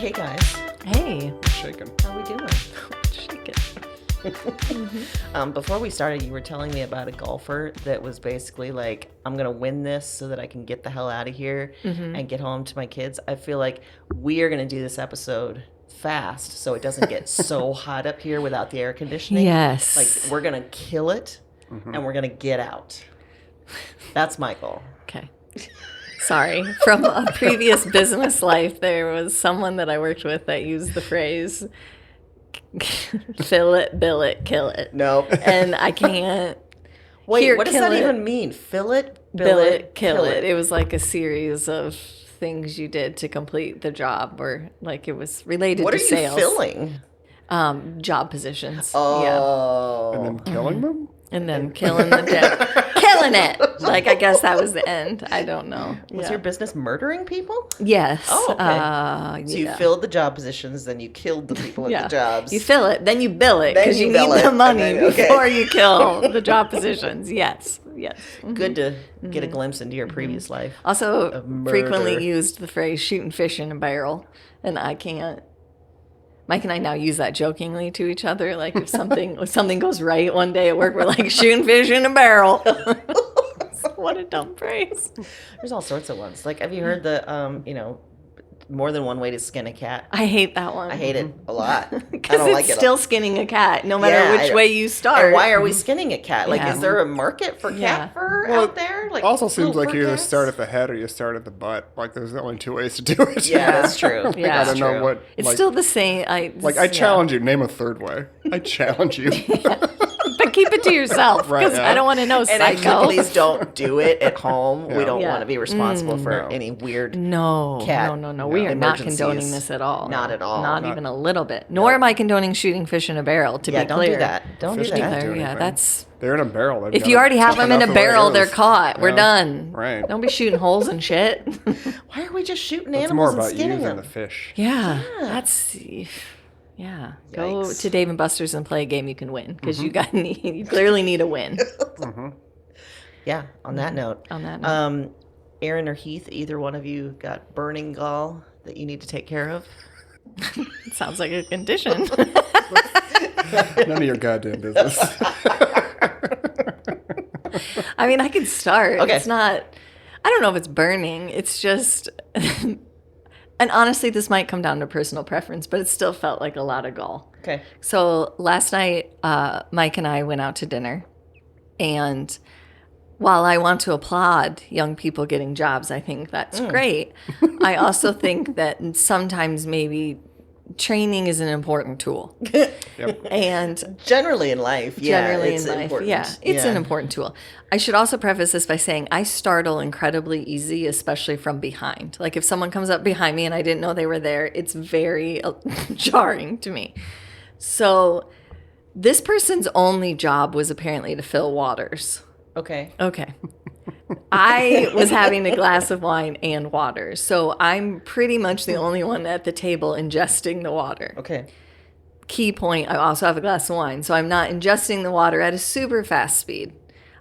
Hey guys. Hey. Shaking. How we doing? Shaking. Before we started, you were telling me about a golfer that was basically like, I'm going to win this so that I can get the hell out of here and get home to my kids. I feel like we are going to do this episode fast so it doesn't get so hot up here without the air conditioning. Yes. Like, we're going to kill it and we're going to get out. That's my goal. Okay. Sorry. From a previous business life, there was someone that I worked with that used the phrase, fill it, bill it, kill it. Nope. And I can't. Wait, what does that even mean? Fill it, bill it, kill it. It was like a series of things you did to complete the job, or like it was related to sales. What are you filling? Job positions. Oh. And then killing them? And then killing the debt. Killing it. Like, I guess that was the end. I don't know. Was your business murdering people? Yes. Oh, okay. So you filled the job positions, then you killed the people at the jobs. You fill it, then you bill it, because you need the money before you kill the job positions. Yes. Yes. Mm-hmm. Good to get a glimpse into your previous life. Also, frequently used the phrase shooting fish in a barrel, and I can't. Mike and I now use that jokingly to each other. Like if something goes right one day at work, we're like shooting fish in a barrel. What a dumb phrase. There's all sorts of ones. Like, have you heard the, more than one way to skin a cat? I hate that one. I hate it a lot. Because it's still skinning a cat, no matter which way you start. And why are we skinning a cat? Like, is there a market for cat fur out there? Like, it also seems like you either start at the head or you start at the butt. Like, there's only two ways to do it. Yeah, that's true. Yeah, I don't know what. It's still the same. I challenge you. Name a third way. I challenge you. But keep it to yourself, because I don't want to know. And actually, please don't do it at home. We don't want to be responsible for No. any weird cat. No. We are not condoning this at all. Not at all. Not even a little bit. Nor am I condoning shooting fish in a barrel. To be clear, don't do that. Don't do that. Yeah, that's. They're in a barrel. If you already have them in a barrel, they're caught. We're done. Right. Don't be shooting holes and shit. Why are we just shooting It's animals more and about skinning you them? than the fish. Yeah. That's. Yeah, go Yikes. to Dave & Buster's and play a game you can win, because you clearly need a win. Yeah, on that note. Aaron or Heath, either one of you got burning gall that you need to take care of? It sounds like a condition. None of your goddamn business. I mean, I can start. Okay. It's not, I don't know if it's burning. It's just, and honestly, this might come down to personal preference, but it still felt like a lot of gall. Okay. So last night, Mike and I went out to dinner, and while I want to applaud young people getting jobs, I think that's great. I also think that sometimes maybe training is an important tool. Yep. And Generally in life, it's important. yeah, it's an important tool. I should also preface this by saying I startle incredibly easy, especially from behind. Like if someone comes up behind me and I didn't know they were there, it's very jarring to me. So this person's only job was apparently to fill waters. Okay. I was having a glass of wine and water, so I'm pretty much the only one at the table ingesting the water. Okay. Key point, I also have a glass of wine, so I'm not ingesting the water at a super fast speed.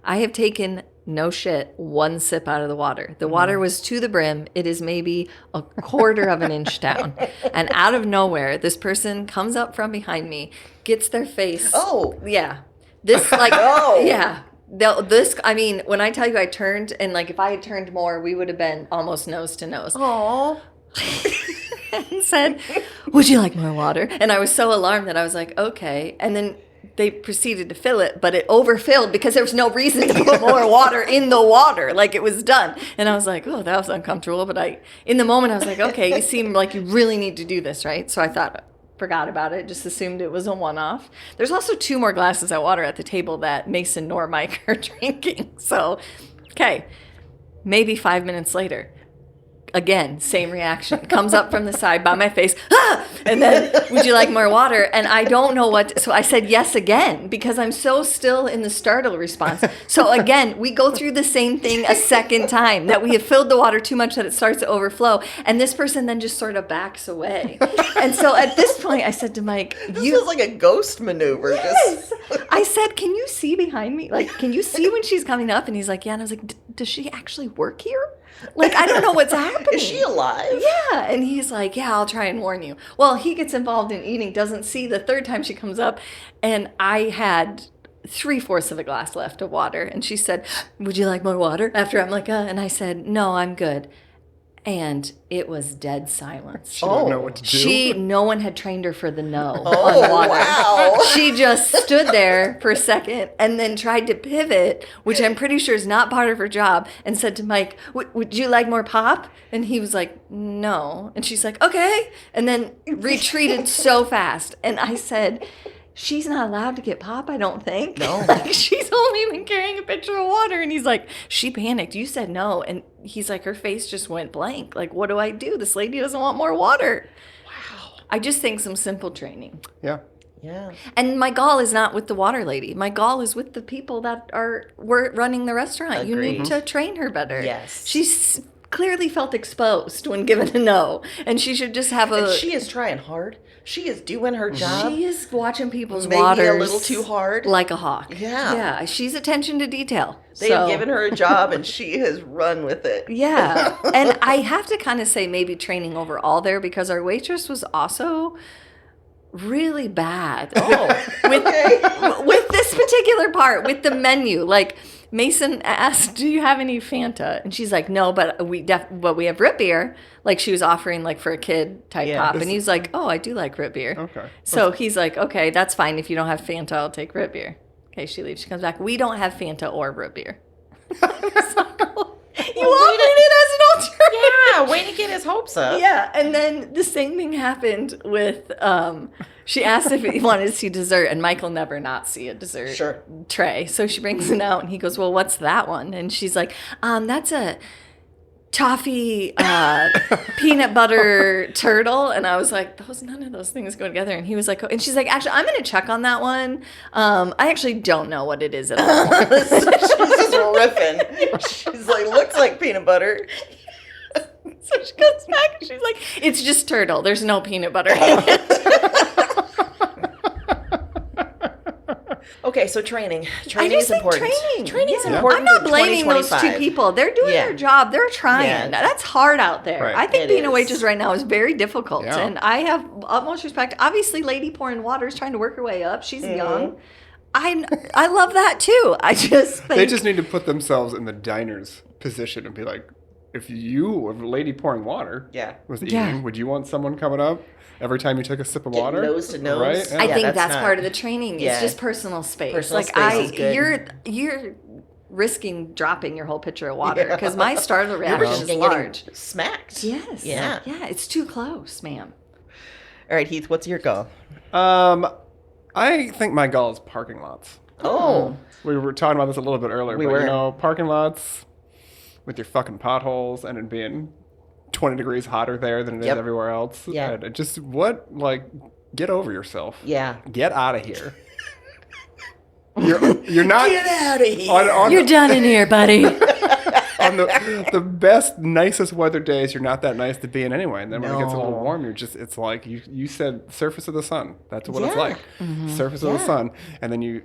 I have taken, no shit, one sip out of the water. The water was to the brim. It is maybe a quarter of an inch down. And out of nowhere, this person comes up from behind me, gets their face. Oh. Yeah. This, like, Oh. Yeah. I mean, when I tell you I turned, and like if I had turned more, we would have been almost nose to nose. Aww. And said, "Would you like more water?" And I was so alarmed that I was like, "Okay." And then they proceeded to fill it, but it overfilled because there was no reason to put more water in the water. Like it was done. And I was like, "Oh, that was uncomfortable." But in the moment, I was like, "Okay, you seem like you really need to do this, right?" So I forgot about it, just assumed it was a one-off. There's also 2 more glasses of water at the table that Mason nor Mike are drinking. So, okay, maybe 5 minutes later, again, same reaction. Comes up from the side by my face, and then, "Would you like more water?" And I don't know so I said yes again, because I'm so still in the startle response. So again, we go through the same thing a second time, that we have filled the water too much that it starts to overflow, and this person then just sort of backs away. And so at this point, I said to Mike, This feels like a ghost maneuver. Yes. I said, "Can you see behind me? Like, can you see when she's coming up?" And he's like, "Yeah." And I was like, "Does she actually work here?" Like, I don't know what's happening. Is she alive? Yeah. And he's like, yeah, I'll try and warn you. Well, he gets involved in eating, doesn't see the third time she comes up. And I had 3/4 of a glass left of water. And she said, would you like more water? After I'm like, and I said, no, I'm good. And it was dead silence. She didn't know what to do. No one had trained her for the no on water. Wow. She just stood there for a second and then tried to pivot, which I'm pretty sure is not part of her job, and said to Mike, would you like more pop? And he was like, no. And she's like, okay. And then retreated so fast. And I said, she's not allowed to get pop, I don't think. No. Like, she's only been carrying a pitcher of water. And he's like, she panicked. You said no. And he's like, her face just went blank. Like, what do I do? This lady doesn't want more water. Wow. I just think some simple training. Yeah. Yeah. And my gall is not with the water lady. My gall is with the people that were running the restaurant. Agreed. You need to train her better. Yes. She's clearly felt exposed when given a no. And she should just have And she is trying hard. She is doing her job. She is watching people's Maybe waters a little too hard. like a hawk. Yeah. Yeah. She's attention to detail. They have given her a job and she has run with it. Yeah. And I have to kind of say maybe training overall there, because our waitress was also really bad. With this particular part, with the menu. Like, Mason asked, do you have any Fanta? And she's like, no, but we have root beer. Like, she was offering, like, for a kid type pop. And he's like, oh, I do like root beer. Okay. So he's like, okay, that's fine. If you don't have Fanta, I'll take root beer. Okay, she leaves. She comes back. We don't have Fanta or root beer. I was like, you offered it as an alternative. Yeah, way to get his hopes up. Yeah, and then the same thing happened with, she asked if he wanted to see dessert, and Michael never not see a dessert tray. So she brings it out, and he goes, well, what's that one? And she's like, that's a toffee peanut butter turtle. And I was like, none of those things go together. And he was like, and she's like, actually, I'm going to check on that one. I actually don't know what it is at all. She's just riffing. She's like, looks like peanut butter. So she comes back and she's like, it's just turtle. There's no peanut butter in it. Okay, so training. Training is important. Training is important. I'm not in blaming those two 2025. people. They're doing their job. They're trying. Yeah. That's hard out there. Right. I think It being a is. waitress right now is very difficult. Yeah. And I have utmost respect. Obviously, Lady Pouring Water is trying to work her way up. She's young. I love that too. I just think They just need to put themselves in the diner's position and be like, if you, a lady pouring water, was eating, would you want someone coming up every time you took a sip of water? nose to nose. Right? I Yeah. think that's that's not- part of the training. Yeah. It's just personal space. Personal like space is good. you're risking dropping your whole pitcher of water because my startle You're reaction is risking large. getting smacked. Yes. Yeah. Yeah. It's too close, ma'am. All right, Heath, what's your goal? I think my goal is parking lots. Oh. We were talking about this a little bit earlier, We but were. parking lots with your fucking potholes and it being 20 degrees hotter there than it is everywhere else. Yeah. And it just, get over yourself. Yeah. Get out of here. You're not. Get out of here. You're done in here, buddy. On the best, nicest weather days, you're not that nice to be in anyway. And then when it gets a little No. warm, it's like you said surface of the sun. That's what it's Yeah. like. Surface of the sun. And then you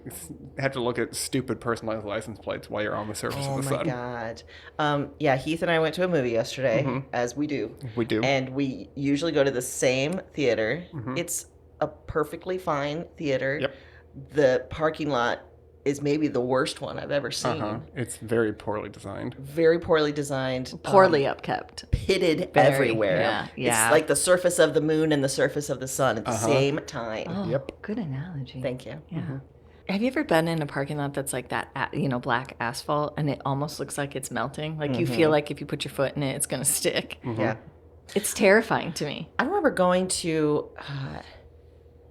have to look at stupid personalized license plates while you're on the surface Oh of the my sun. God. Yeah, Heath and I went to a movie yesterday, as we do. We do. And we usually go to the same theater. Mm-hmm. It's a perfectly fine theater. Yep. The parking lot is maybe the worst one I've ever seen. It's very poorly designed. Very poorly designed. Poorly upkept. Pitted Very, everywhere. yeah. It's like the surface of the moon and the surface of the sun at the same time. Oh, Yep. good analogy. Thank you. Yeah. Have you ever been in a parking lot that's like that, black asphalt, and it almost looks like it's melting? Like you feel like if you put your foot in it, it's going to stick. Yeah. It's terrifying to me. I remember going to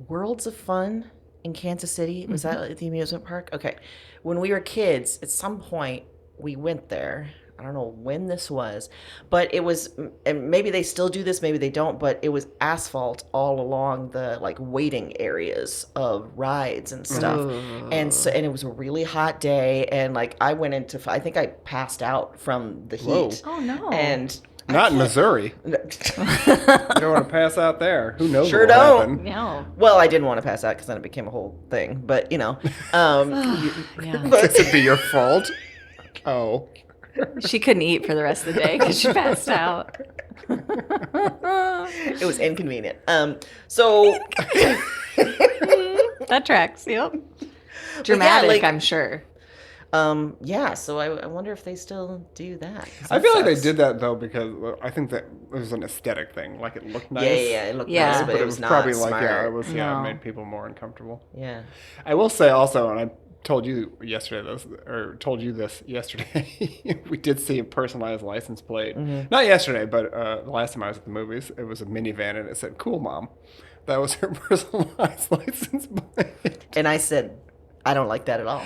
Worlds of Fun in Kansas City. Was that at the amusement park? Okay. When we were kids, at some point, we went there. I don't know when this was, but it was, and maybe they still do this, maybe they don't, but it was asphalt all along the waiting areas of rides and stuff. And it was a really hot day. And I went I think I passed out from the heat. Oh, no. And Not in Missouri. You don't want to pass out there. Who knows? Sure what will don't. happen. No. Well, I didn't want to pass out because then it became a whole thing. But Yeah. Could it be your fault? Oh. She couldn't eat for the rest of the day because she passed out. It was inconvenient. So that tracks. Yep. Dramatic, I'm sure. So I wonder if they still do that. I feel like they did that though because I think that it was an aesthetic thing. Like it looked nice. Yeah, it looked nice, but it was not probably smart. it made people more uncomfortable. Yeah. I will say also, and I told you this yesterday. We did see a personalized license plate. Mm-hmm. Not yesterday, but the last time I was at the movies, it was a minivan and it said "Cool Mom." That was her personalized license plate. And I said, I don't like that at all.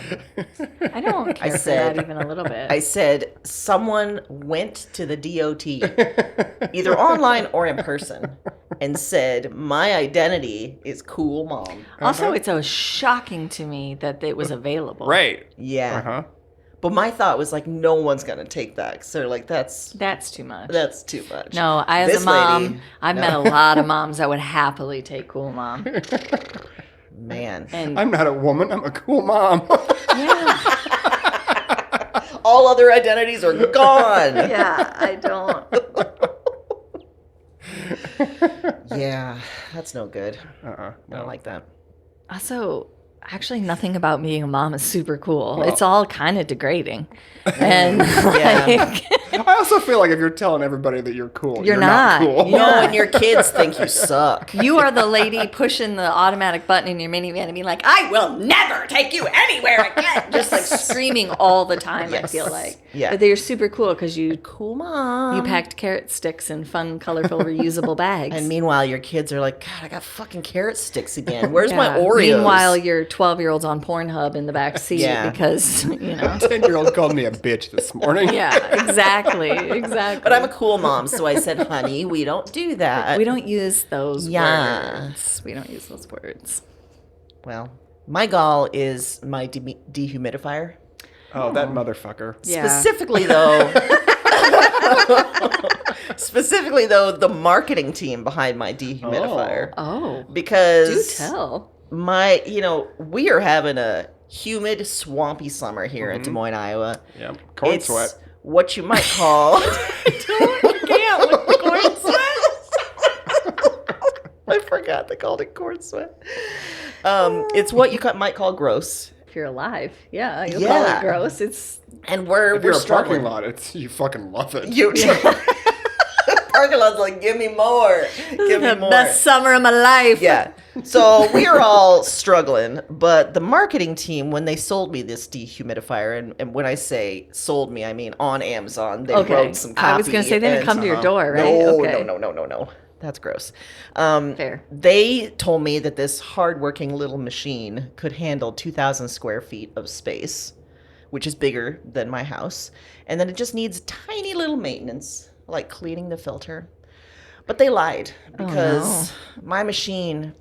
I don't care for that even a little bit. I said, someone went to the DOT, either online or in person, and said, my identity is Cool Mom. Also, it's so shocking to me that it was available. Right. Yeah. Uh-huh. But my thought was like, no one's going to take that. So like, that's too much. That's too much. No, as a mom, I've met a lot of moms that would happily take Cool Mom. Man. And I'm not a woman. I'm a cool mom. Yeah. All other identities are gone. Yeah, I don't. Yeah, that's no good. No. I don't like that. Also, actually, nothing about being a mom is super cool. Well, it's all kind of degrading. And I also feel like if you're telling everybody that you're cool, you're not cool. No, and your kids think you suck. You are the lady pushing the automatic button in your minivan and being like, I will never take you anywhere again. Just like screaming all the time, I feel like. Yeah. But they're super cool because you Cool Mom. You packed carrot sticks in fun, colorful, reusable bags. And meanwhile, your kids are like, God, I got fucking carrot sticks again. Where's my Oreos? Meanwhile, your 12-year-old's on Pornhub in the back seat because, 10-year-old called me a bitch this morning. Yeah, exactly. But I'm a cool mom, so I said, honey, we don't do that. We don't use those words. We don't use those words. Well, my gall is my dehumidifier. Oh, that motherfucker. Yeah. Specifically, though, the marketing team behind my dehumidifier. Oh. Because do tell. We are having a humid, swampy summer here in Des Moines, Iowa. Yeah, corn sweat. What you might call... corn sweat. I forgot they called it corn sweat. It's what you might call gross. If you're alive, you'll call it gross. And we're a struggling. Parking lot, you fucking love it. Parking lot's like, give me more. Give me more. Best summer of my life. Yeah. So we are all struggling, but the marketing team, when they sold me this dehumidifier, and when I say sold me, I mean on Amazon, they wrote some copy. I was going to say they didn't come to your door, right? No. That's gross. Fair. They told me that this hardworking little machine could handle 2,000 square feet of space, which is bigger than my house, and then it just needs tiny little maintenance, like cleaning the filter. But they lied because my machine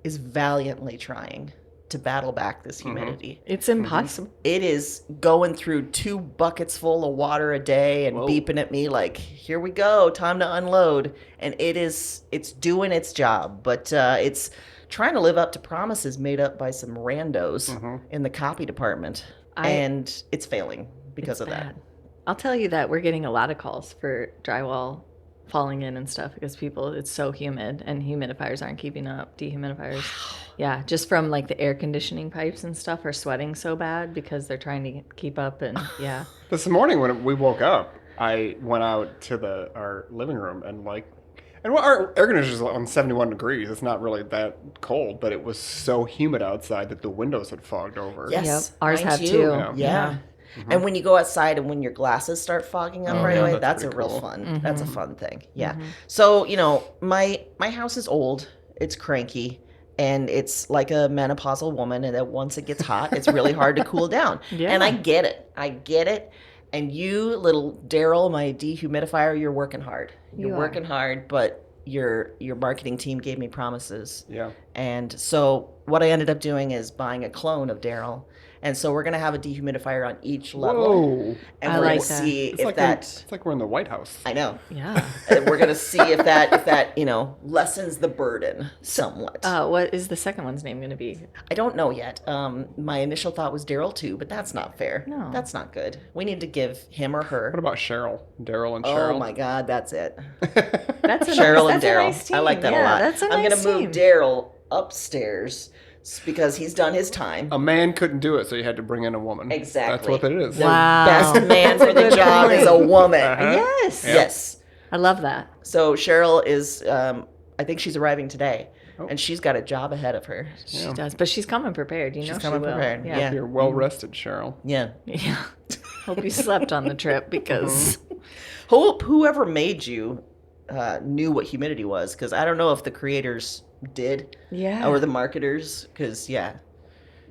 is valiantly trying to battle back this humidity. It's impossible. It is going through 2 buckets full of water a day and beeping at me like, here we go, time to unload. And it's doing its job, but it's trying to live up to promises made up by some randos in the copy department. And it's failing because of that. I'll tell you that we're getting a lot of calls for drywall falling in and stuff because it's so humid and humidifiers aren't keeping up. Dehumidifiers. Wow. Yeah, just from like the air conditioning pipes and stuff are sweating so bad because they're trying to keep up and This morning when we woke up, I went out to our living room and our air conditioner is on 71 degrees. It's not really that cold, but it was so humid outside that the windows had fogged over. Yes, yep. Ours have too. Yeah. Mm-hmm. And when you go outside and when your glasses start fogging up right away, that's a real fun. Mm-hmm. That's a fun thing. Yeah. Mm-hmm. So, my house is old. It's cranky. And it's like a menopausal woman. And that once it gets hot, it's really hard to cool down. Yeah. And I get it. And you, little Daryl, my dehumidifier, you're working hard. You're working hard, but your marketing team gave me promises. Yeah. And so what I ended up doing is buying a clone of Daryl And so we're going to have a dehumidifier on each level. Whoa. And I we're like going to that. see It's if like that... it's like we're in the White House. I know. Yeah. And we're going to see if that, lessens the burden somewhat. What is the second one's name going to be? I don't know yet. My initial thought was Daryl too, but that's not fair. No. That's not good. We need to give him or her. What about Cheryl? Daryl and Cheryl? Oh my God, that's it. That's Cheryl and that's a Daryl. nice team. I like that a Yeah, lot. That's a I'm nice going to move team. Daryl upstairs because he's done his time. A man couldn't do it, so you had to bring in a woman. Exactly. That's what it is. The Wow. best man for the That's a good job point. is a woman. Yes. Yeah. Yes. I love that. So Cheryl is, I think she's arriving today, and she's got a job ahead of her. She does, but she's coming prepared. You know She's she coming will. prepared, yeah. You're well rested, Cheryl. Yeah. Yeah. Hope you slept on the trip because Hope whoever made you knew what humidity was, because I don't know if the creators did yeah, or the marketers, because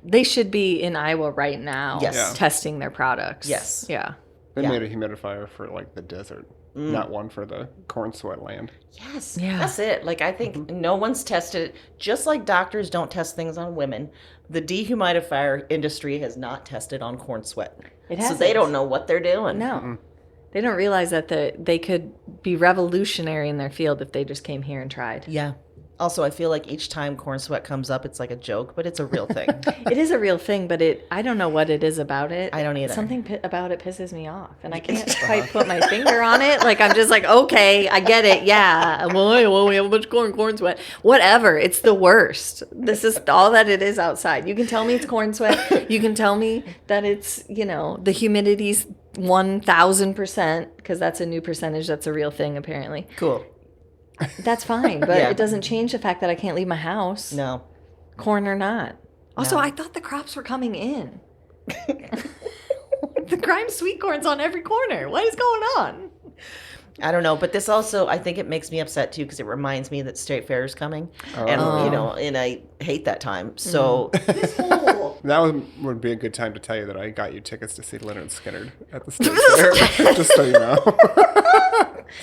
they should be in Iowa right now. Yes. Yeah. testing their products. Yes. Yeah. They Yeah. made a humidifier for like the desert, not one for the corn sweat land. yes, Yeah. that's it. Like I think no one's tested it. Just like doctors don't test things on women, the dehumidifier industry has not tested on corn sweat. It So hasn't. they don't know what they're doing. No. They don't realize that they could be revolutionary in their field if they just came here and tried. Yeah. Also, I feel like each time corn sweat comes up, it's like a joke, but it's a real thing. It is a real thing, but I don't know what it is about it. I don't either. Something about it pisses me off, and I can't quite put my finger on it. Like, I'm just like, okay, I get it. Yeah. Well, we have a bunch of corn sweat. Whatever. It's the worst. This is all that it is outside. You can tell me it's corn sweat. You can tell me that it's, the humidity's 1,000%, because that's a new percentage. That's a real thing, apparently. Cool. That's fine, but Yeah. it doesn't change the fact that I can't leave my house. No. Corn or not. Also, No. I thought the crops were coming in. The crime sweet corn's on every corner. What is going on? I don't know, but this also, I think it makes me upset too, because it reminds me that State Fair is coming, and and I hate that time. So this whole That would be a good time to tell you that I got you tickets to see Leonard Skinner at the State Fair, just so you know.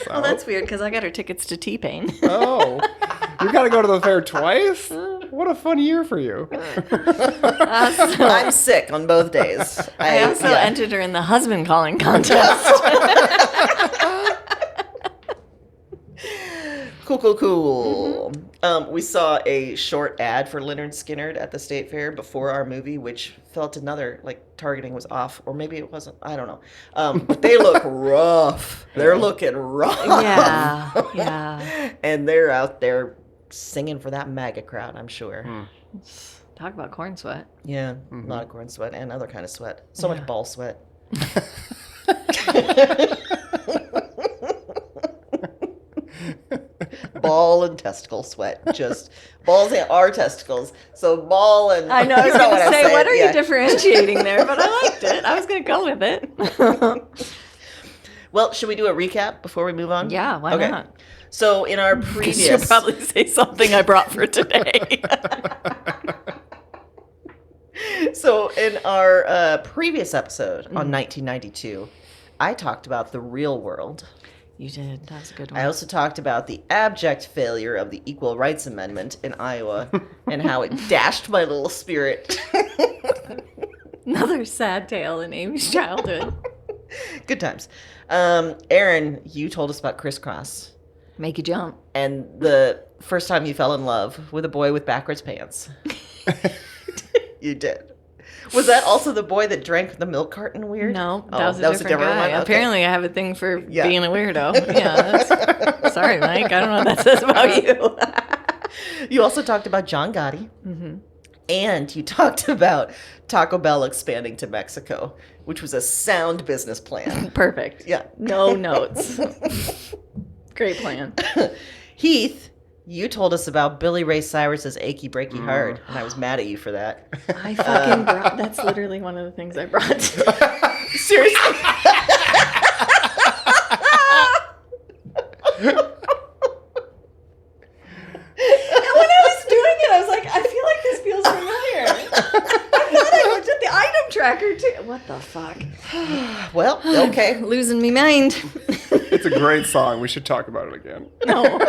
Well, that's weird because I got her tickets to T-Pain. Oh, you got to go to the fair twice? What a fun year for you. I'm sick on both days. I also entered her in the husband calling contest. Cool. We saw a short ad for Leonard Skinner at the State Fair before our movie, which felt another, targeting was off, or maybe it wasn't. I don't know. But they look rough. They're looking rough. Yeah. And they're out there singing for that MAGA crowd, I'm sure. Talk about corn sweat. Yeah, a lot of corn sweat and other kind of sweat. So much ball sweat. Ball and testicle sweat. Just balls are testicles. So ball and I know. I was you know going to I'm say, saying, what are yeah. you differentiating there? But I liked it. I was going to go with it. Well, should we do a recap before we move on? Yeah, why not? So in our You previous should probably say something I brought for today. So in our previous episode on 1992, I talked about the real world. You did. That was a good one. I also talked about the abject failure of the Equal Rights Amendment in Iowa and how it dashed my little spirit. Another sad tale in Amy's childhood. Good times. Aaron, you told us about crisscross Make you jump. and the first time you fell in love with a boy with backwards pants. You did. Was that also the boy that drank the milk carton weird? No, Oh, that was a different guy. one? Okay. Apparently, I have a thing for Yeah. being a weirdo. Yeah. Sorry, Mike. I don't know what that says about you. You also talked about John Gotti. Mm-hmm. And you talked about Taco Bell expanding to Mexico, which was a sound business plan. Perfect. Yeah. No notes. Great plan. Heath, you told us about Billy Ray Cyrus's Achy Breaky Heart, and I was mad at you for that. I fucking brought. That's literally one of the things I brought. Seriously? And when I was doing it, I was like, I feel like this feels familiar. I thought I looked at the item tracker too. What the fuck? Well, okay. Losing me mind. It's a great song. We should talk about it again. No.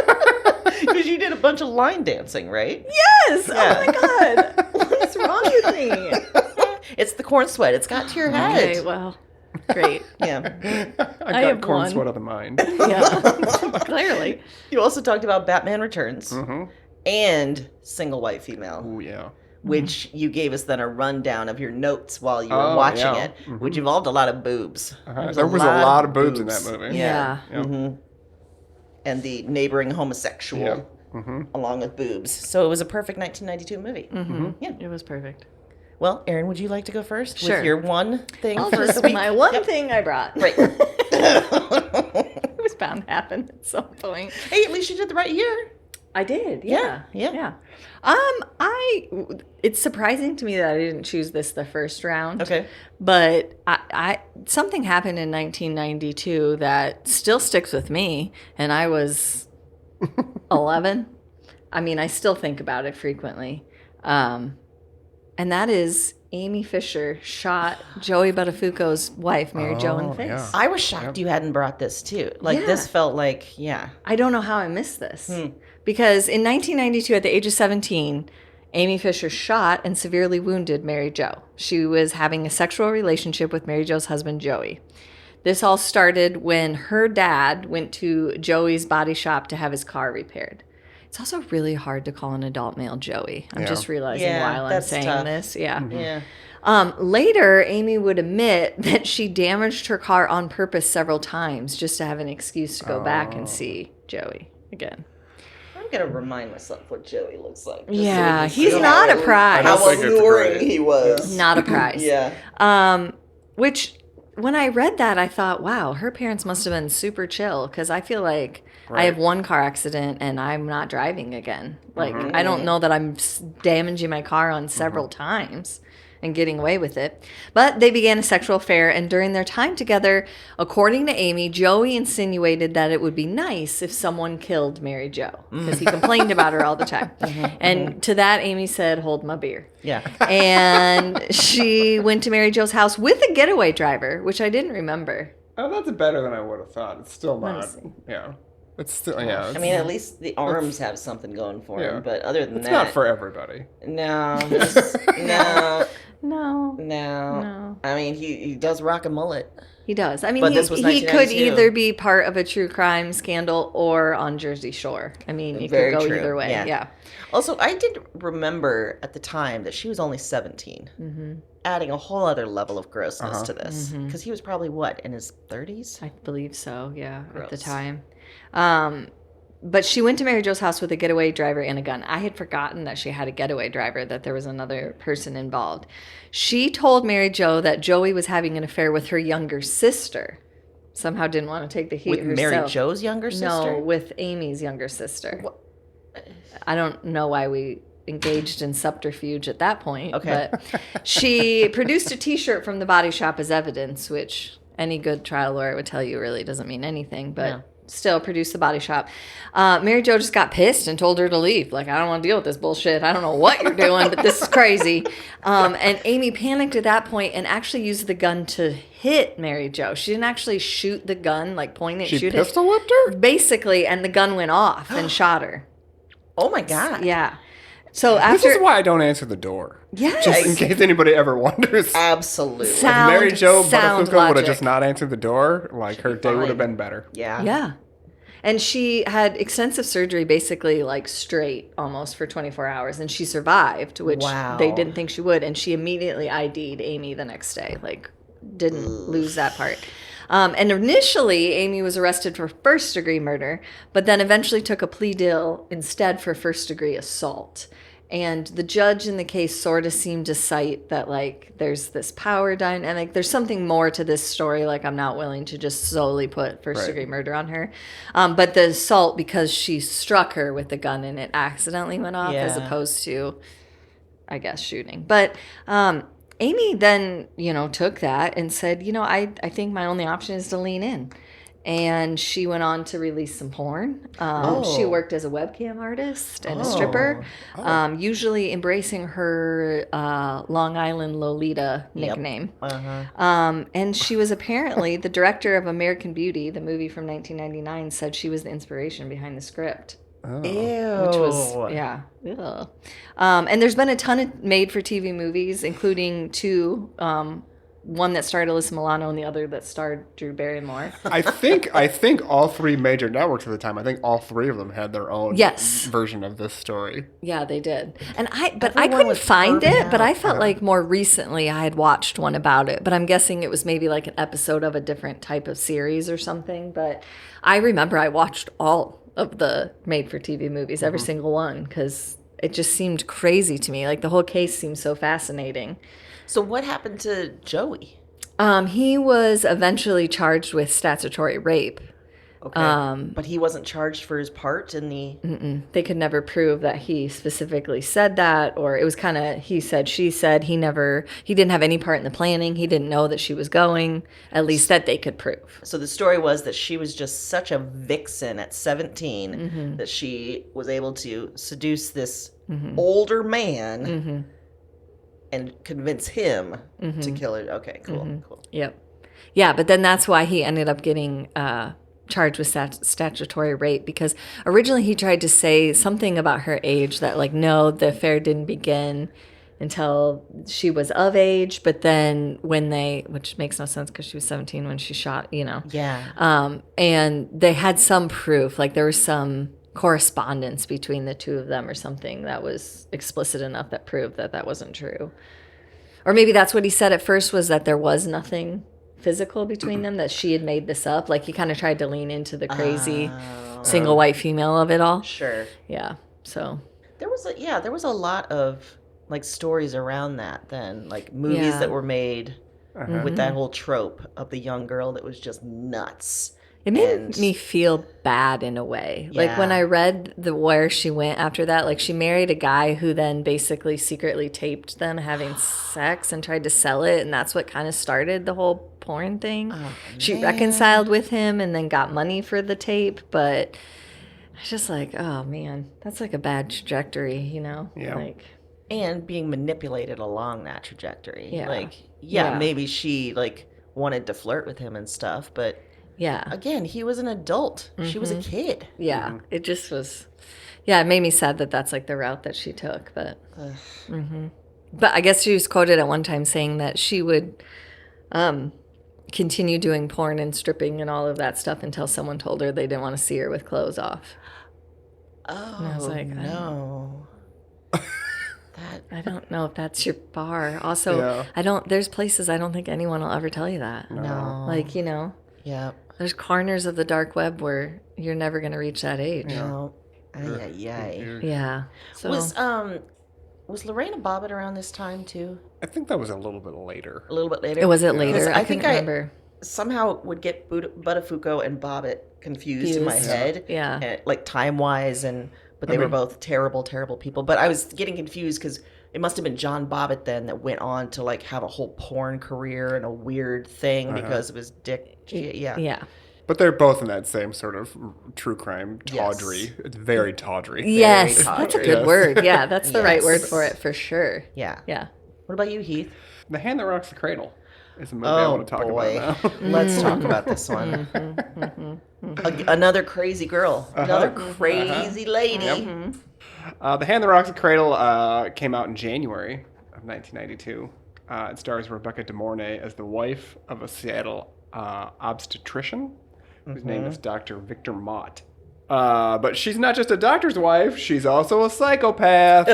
Because you did a bunch of line dancing, right? Yes. Yeah. Oh my god. What is wrong with me? It's the corn sweat. It's got to your head. Okay, well, great. Yeah. I have got corn one. sweat of the mind. Yeah, clearly. You also talked about Batman Returns Mm-hmm. and Single White Female, Oh, yeah. which you gave us then a rundown of your notes while you were watching yeah. it, which involved a lot of boobs. There was a lot of boobs in that movie. Yeah. Yep. And the neighboring homosexual Yeah. along with boobs. So it was a perfect 1992 movie. Yeah. It was perfect. Well, Erin, would you like to go first Sure. with your one thing I'll for just the week? my one thing I brought. Right. It was bound to happen at some point. Hey, at least you did the right year. I did, yeah. It's surprising to me that I didn't choose this the first round. Okay. But I something happened in 1992 that still sticks with me, and I was 11. I mean, I still think about it frequently. And that is Amy Fisher shot Joey Buttafuoco's wife, Mary Jo, in the face. yeah. I was shocked you hadn't brought this too. Like, Yeah. this felt like, yeah. I don't know how I missed this. Because in 1992, at the age of 17, Amy Fisher shot and severely wounded Mary Jo. She was having a sexual relationship with Mary Jo's husband, Joey. This all started when her dad went to Joey's body shop to have his car repaired. It's also really hard to call an adult male Joey. I'm just realizing while I'm that's saying tough. this. Yeah. Yeah. Later, Amy would admit that she damaged her car on purpose several times just to have an excuse to go back and see Joey again. I'm going to remind myself what Joey looks like. just Yeah, so you he's can not see a prize. How I don't think it's alluring great. he was. Not a prize. Yeah. Which, when I read that, I thought, wow, her parents must have been super chill, because I feel like I have one car accident and I'm not driving again. Like, I don't know that I'm damaging my car on several times and getting away with it. But they began a sexual affair, and during their time together, according to Amy, Joey insinuated that it would be nice if someone killed Mary Jo, because he complained about her all the time. And to that, Amy said, hold my beer. Yeah. And she went to Mary Jo's house with a getaway driver, which I didn't remember. Oh, that's better than I would have thought. It's still not. see. Yeah. It's still, yeah. I mean, at least the arms have something going for Yeah. him. But other than it's that. not for everybody. No. No. No, No. I mean, he does rock a mullet. he does. I mean, But this was he could 1992. either be part of a true crime scandal or on Jersey Shore. I mean, you Very could go true. either way. Yeah. Also, I did remember at the time that she was only 17, adding a whole other level of grossness to this. Because he was probably, what, in his 30s? I believe so, yeah, at the Gross. time. But she went to Mary Jo's house with a getaway driver and a gun. I had forgotten that she had a getaway driver, that there was another person involved. She told Mary Jo that Joey was having an affair with her younger sister. Somehow didn't want to take the heat With herself. Mary Jo's younger sister? No, with Amy's younger sister. I don't know why we engaged in subterfuge at that point. Okay. But she produced a T-shirt from the body shop as evidence, which any good trial lawyer would tell you really doesn't mean anything. But Yeah. still produced the body shop. Mary Jo just got pissed and told her to leave. Like, I don't want to deal with this bullshit. I don't know what you're doing, but this is crazy. And Amy panicked at that point and actually used the gun to hit Mary Jo. She didn't actually shoot the gun, like point it, She shoot pistol whipped her? it. Basically, and the gun went off and shot her. Oh, my God. Yeah. So This after, is why I don't answer the door. yes, Just in case anybody ever wonders. Absolutely. Sound- Mary Jo sound Buttafuoco would have logic. just not answered the door. Like, her day would fine. have been better. Yeah. yeah. And she had extensive surgery, basically like straight almost for 24 hours, and she survived, which Wow. they didn't think she would. And she immediately ID'd Amy the next day, like didn't lose that part. And initially, Amy was arrested for first-degree murder, but then eventually took a plea deal instead for first-degree assault. And the judge in the case sort of seemed to cite that, like, there's this power dynamic. There's something more to this story. Like, I'm not willing to just solely put first-degree murder on her. But the assault, because she struck her with the gun and it accidentally went off, as Yeah. opposed to, I guess, shooting. But Amy then, took that and said, I think my only option is to lean in. And she went on to release some porn. She worked as a webcam artist and a stripper, usually embracing her Long Island Lolita nickname. And she was apparently the director of American Beauty, the movie from 1999, said she was the inspiration behind the script. Ew. Which was, yeah. Ugh. And there's been a ton of made-for-TV movies, including two, one that starred Alyssa Milano and the other that starred Drew Barrymore. I think all three major networks at the time, I think all three of them had their own version of this story. Yeah, they did. And I Everyone couldn't was find perving it, but out. I felt like more recently I had watched one about it. But I'm guessing it was maybe like an episode of a different type of series or something. But I remember I watched all of the made-for-TV movies, every single one, because it just seemed crazy to me. Like the whole case seemed so fascinating. So what happened to Joey? He was eventually charged with statutory rape. Okay. But he wasn't charged for his part in the... They could never prove that he specifically said that, or it was kind of he said, she said. He didn't have any part in the planning. He didn't know that she was going, at least that they could prove. So the story was that she was just such a vixen at 17 that she was able to seduce this older man and convince him to kill her. Okay, cool. Yep. Yeah, but then that's why he ended up getting charged with statutory rape, because originally he tried to say something about her age, that like, no, the affair didn't begin until she was of age, but then which makes no sense because she was 17 when she shot, Yeah. and they had some proof, like there was some correspondence between the two of them or something that was explicit enough that proved that wasn't true. Or maybe that's what he said at first, was that there was nothing physical between them, that she had made this up. Like he kind of tried to lean into the crazy single white female of it all. Sure. Yeah. So There was a lot of like stories around that then, like movies that were made with that whole trope of the young girl that was just nuts. it made me feel bad in a way. Like when I read where she went after that, like she married a guy who then basically secretly taped them having sex and tried to sell it, and that's what kind of started the whole porn thing. She reconciled with him and then got money for the tape, but I was just like, oh man, that's like a bad trajectory, Yeah. Like, and being manipulated along that trajectory. Yeah. Like, Yeah. maybe she like wanted to flirt with him and stuff, but yeah. again, he was an adult. She was a kid. Yeah, it just was. Yeah, it made me sad that that's like the route that she took. But, but I guess she was quoted at one time saying that she would continue doing porn and stripping and all of that stuff until someone told her they didn't want to see her with clothes off. Oh, And I was like, no. I don't know if that's your bar. Also, there's places I don't think anyone will ever tell you that. No. Like, Yeah. there's corners of the dark web where you're never going to reach that age. No. Ay. Yeah. So Was Lorena Bobbitt around this time too? I think that was a little bit later. A little bit later? it was it later. I think couldn't remember. somehow would get Buttafuoco and Bobbitt confused in my head. Yeah. And, like time-wise, but they were both terrible, terrible people. But I was getting confused because it must have been John Bobbitt then that went on to like have a whole porn career and a weird thing because of his dick. Yeah. Yeah. But they're both in that same sort of true crime tawdry. Yes. It's very tawdry. Yes, Very that's a tawdry. good word. Yeah, that's the right word Yes. for it, for sure. Yeah. Yeah. What about you, Heath? The Hand That Rocks the Cradle is a movie I want to talk about now. Let's talk about this one. Another crazy girl. Another crazy lady. The Hand That Rocks the Cradle came out in January of 1992. It stars Rebecca De Mornay as the wife of a Seattle obstetrician whose name is Dr. Victor Mott. But she's not just a doctor's wife, she's also a psychopath.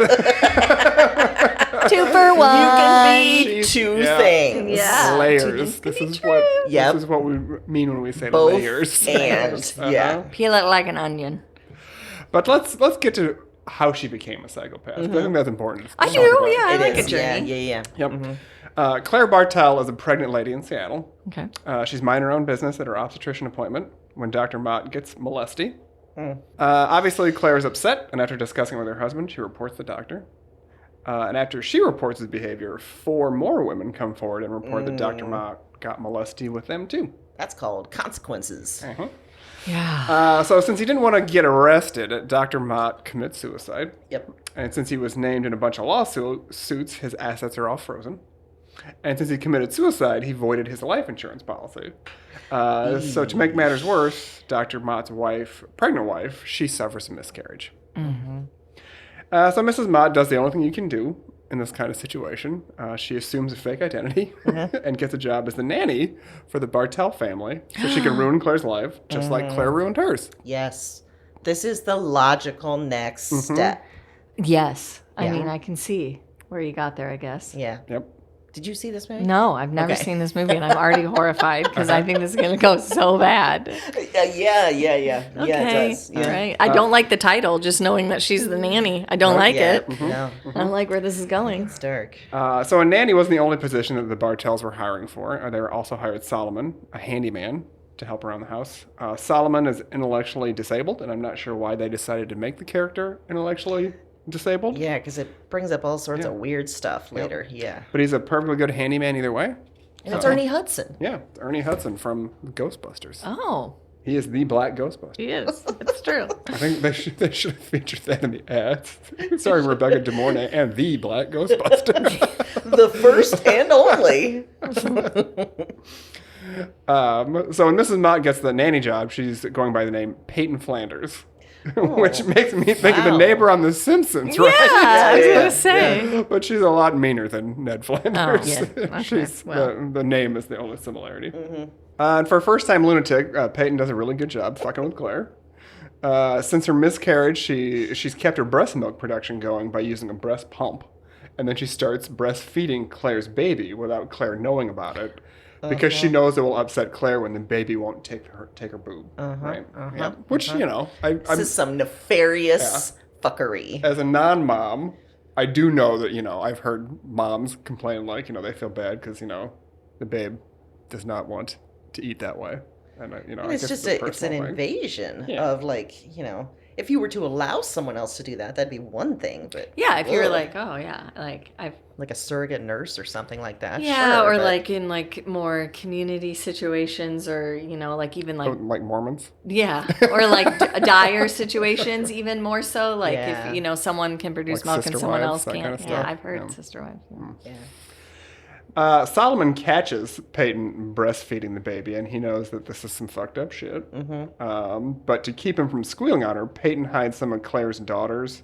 2 for 1. You can be She's- two yeah. things. Yeah. Layers. This is what we mean when we say Both layers. and yeah. Peel it like an onion. But let's get to how she became a psychopath. I think that's important. to I talk do, about. yeah. I It like is. a journey. Yeah. Yep. Claire Bartel is a pregnant lady in Seattle. Okay. She's minding her own business at her obstetrician appointment when Dr. Mott gets molested. Obviously, Claire is upset, and after discussing with her husband, she reports the doctor. And after she reports his behavior, 4 more women come forward and report that Dr. Mott got molested with them too. That's called consequences. Yeah. So since he didn't want to get arrested, Dr. Mott commits suicide. Yep. And since he was named in a bunch of lawsuits, his assets are all frozen. And since he committed suicide, he voided his life insurance policy. So to make matters worse, Dr. Mott's pregnant wife, she suffers a miscarriage. Mm-hmm. So Mrs. Mott does the only thing you can do in this kind of situation. She assumes a fake identity and gets a job as the nanny for the Bartell family so she can ruin Claire's life, just like Claire ruined hers. Yes. This is the logical next step. Yes. I Yeah. mean, I can see where you got there, I guess. Yeah. Yep. Did you see this movie? No, I've never seen this movie, and I'm already horrified because I think this is going to go so bad. Yeah, Okay. Yeah, it does. Yeah. All right. I don't like the title, just knowing that she's the nanny. I don't like Yeah. it. No, I don't like where this is going. it's dark. So a nanny wasn't the only position that the Bartells were hiring for. They were also hired Solomon, a handyman, to help around the house. Solomon is intellectually disabled, and I'm not sure why they decided to make the character intellectually disabled. Yeah, because it brings up all sorts of weird stuff later. Yeah. But he's a perfectly good handyman either way. And it's Ernie Hudson. Yeah, it's Ernie Hudson from Ghostbusters. Oh, He is the Black Ghostbuster. he is. It's true. I think they should have featured that in the ads. Starring Rebecca De Mornay and the Black Ghostbuster. The first and only. So when Mrs. Mott gets the nanny job, she's going by the name Peyton Flanders. Which makes me think of the Wow. neighbor on The Simpsons, right? I was Yeah. going to say. Yeah. But she's a lot meaner than Ned Flanders. yeah. Okay, She's well. the name is the only similarity. And for a first-time lunatic, Peyton does a really good job fucking with Claire. Since her miscarriage, she's kept her breast milk production going by using a breast pump. And then she starts breastfeeding Claire's baby without Claire knowing about it. Because she knows it will upset Claire when the baby won't take her boob. Right? Yeah. Which, you know, This is some nefarious fuckery. as a non-mom, I do know that, you know, I've heard moms complain like, you know, they feel bad because, you know, the babe does not want to eat that way. And, you know, And I it's guess just a it's an personal thing. invasion Yeah. of, like, you know, if you were to allow someone else to do that, that'd be one thing. But Yeah, if you were ugh, like, oh, yeah, like I've. like a surrogate nurse or something like that. Yeah, sure, or but- like in like more community situations, or you know, like even like Like Mormons. yeah, or like dire situations, even more so. Like Yeah. if you know someone can produce Like milk and sister someone wives, else that can't. kind of Yeah, stuff. I've heard Yeah. sister wives. Yeah. Yeah. Solomon catches Peyton breastfeeding the baby, and he knows that this is some fucked up shit. But to keep him from squealing on her, Peyton hides some of Claire's daughter's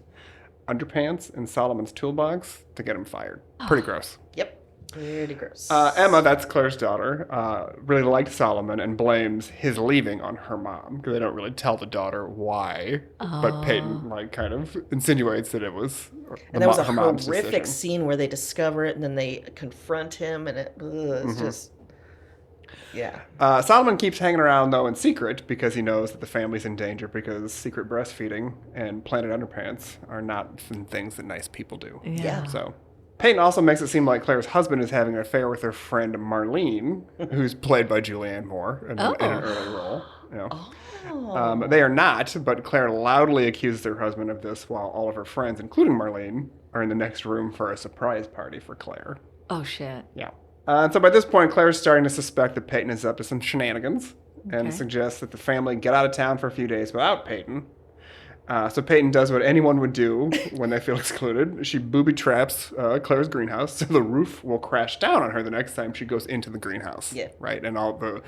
underpants in Solomon's toolbox to get him fired. Pretty gross. Yep. Pretty gross. Emma, that's Claire's daughter, really liked Solomon and blames his leaving on her mom because they don't really tell the daughter why. But Peyton like kind of insinuates that it was and there was a her mom's horrific decision. scene where they discover it and then they confront him, and it's just, yeah. Solomon keeps hanging around though in secret because he knows that the family's in danger because secret breastfeeding and planted underpants are not things that nice people do. Yeah. So Peyton also makes it seem like Claire's husband is having an affair with her friend Marlene, who's played by Julianne Moore in an early role. You know. They are not, but Claire loudly accuses her husband of this while all of her friends, including Marlene, are in the next room for a surprise party for Claire. Oh shit. Yeah. And so by this point, Claire's starting to suspect that Peyton is up to some shenanigans and suggests that the family get out of town for a few days without Peyton. So Peyton does what anyone would do when they feel excluded. She booby traps Claire's greenhouse so the roof will crash down on her the next time she goes into the greenhouse. Yeah. Right? And all the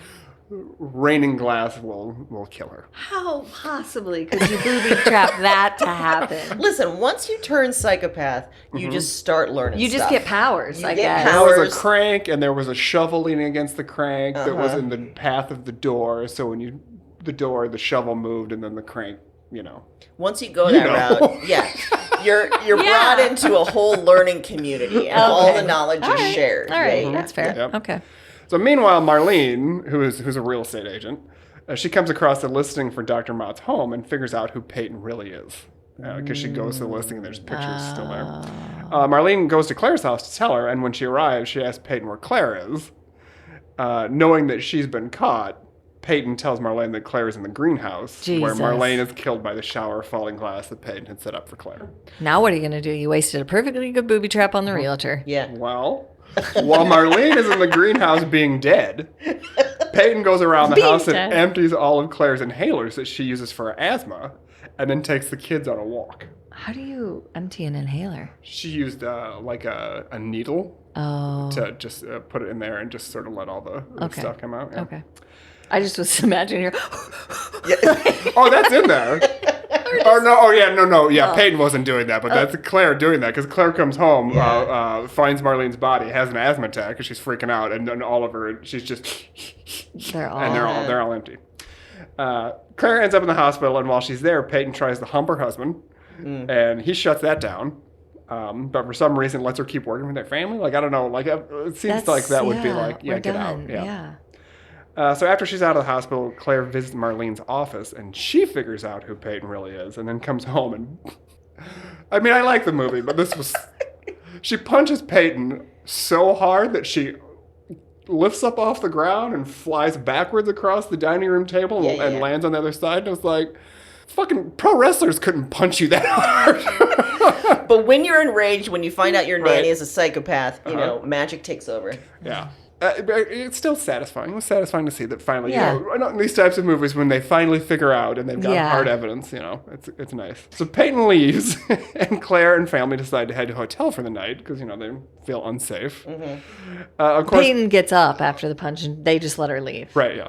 raining glass will kill her. How possibly could you booby trap that to happen? Listen, once you turn psychopath, you just start learning You just stuff. get powers, I get guess. There was powers. a crank and there was a shovel leaning against the crank that was in the path of the door. So when the shovel moved and then the crank, you know. Once you go that know. route, yeah, you're brought into a whole learning community, and all the knowledge is shared. All right, Yeah, that's fair. Yep. Okay. So meanwhile, Marlene, who's a real estate agent, she comes across a listing for Dr. Mott's home and figures out who Peyton really is. Because she goes to the listing and there's pictures still there. Marlene goes to Claire's house to tell her, and when she arrives, she asks Peyton where Claire is. Knowing that she's been caught, Peyton tells Marlene that Claire is in the greenhouse, where Jesus. Marlene is killed by the shower falling glass that Peyton had set up for Claire. Now what are you going to do? You wasted a perfectly good booby trap on the realtor. Yeah. Well, while Marlene is in the greenhouse being dead, Peyton goes around the Being house dead. and empties all of Claire's inhalers that she uses for her asthma and then takes the kids on a walk. How do you empty an inhaler? She used like a needle to just put it in there and just sort of let all the stuff come out. Yeah. Okay. I just was imagining her. Oh, that's in there. Oh, no. Oh, yeah. No. Yeah, Peyton wasn't doing that, but that's Claire doing that because Claire comes home, finds Marlene's body, has an asthma attack because she's freaking out, and then Oliver, she's just. They're all empty. Claire ends up in the hospital, and while she's there, Peyton tries to hump her husband, and he shuts that down. But for some reason, lets her keep working with their family. Like, I don't know. Like, it seems like that would be like, get out. Yeah. So after she's out of the hospital, Claire visits Marlene's office, and she figures out who Peyton really is, and then comes home and... I mean, I like the movie, but this was... She punches Peyton so hard that she lifts up off the ground and flies backwards across the dining room table and lands on the other side. And it's like, fucking pro wrestlers couldn't punch you that hard. But when you're enraged, when you find out your nanny is a psychopath, you know, magic takes over. Yeah. But it's still satisfying. It was satisfying to see that finally, you know, in these types of movies, when they finally figure out and they've got hard evidence, you know, it's nice. So Peyton leaves, and Claire and family decide to head to a hotel for the night because, you know, they feel unsafe. Of course, Peyton gets up after the punch, and they just let her leave. Right, yeah.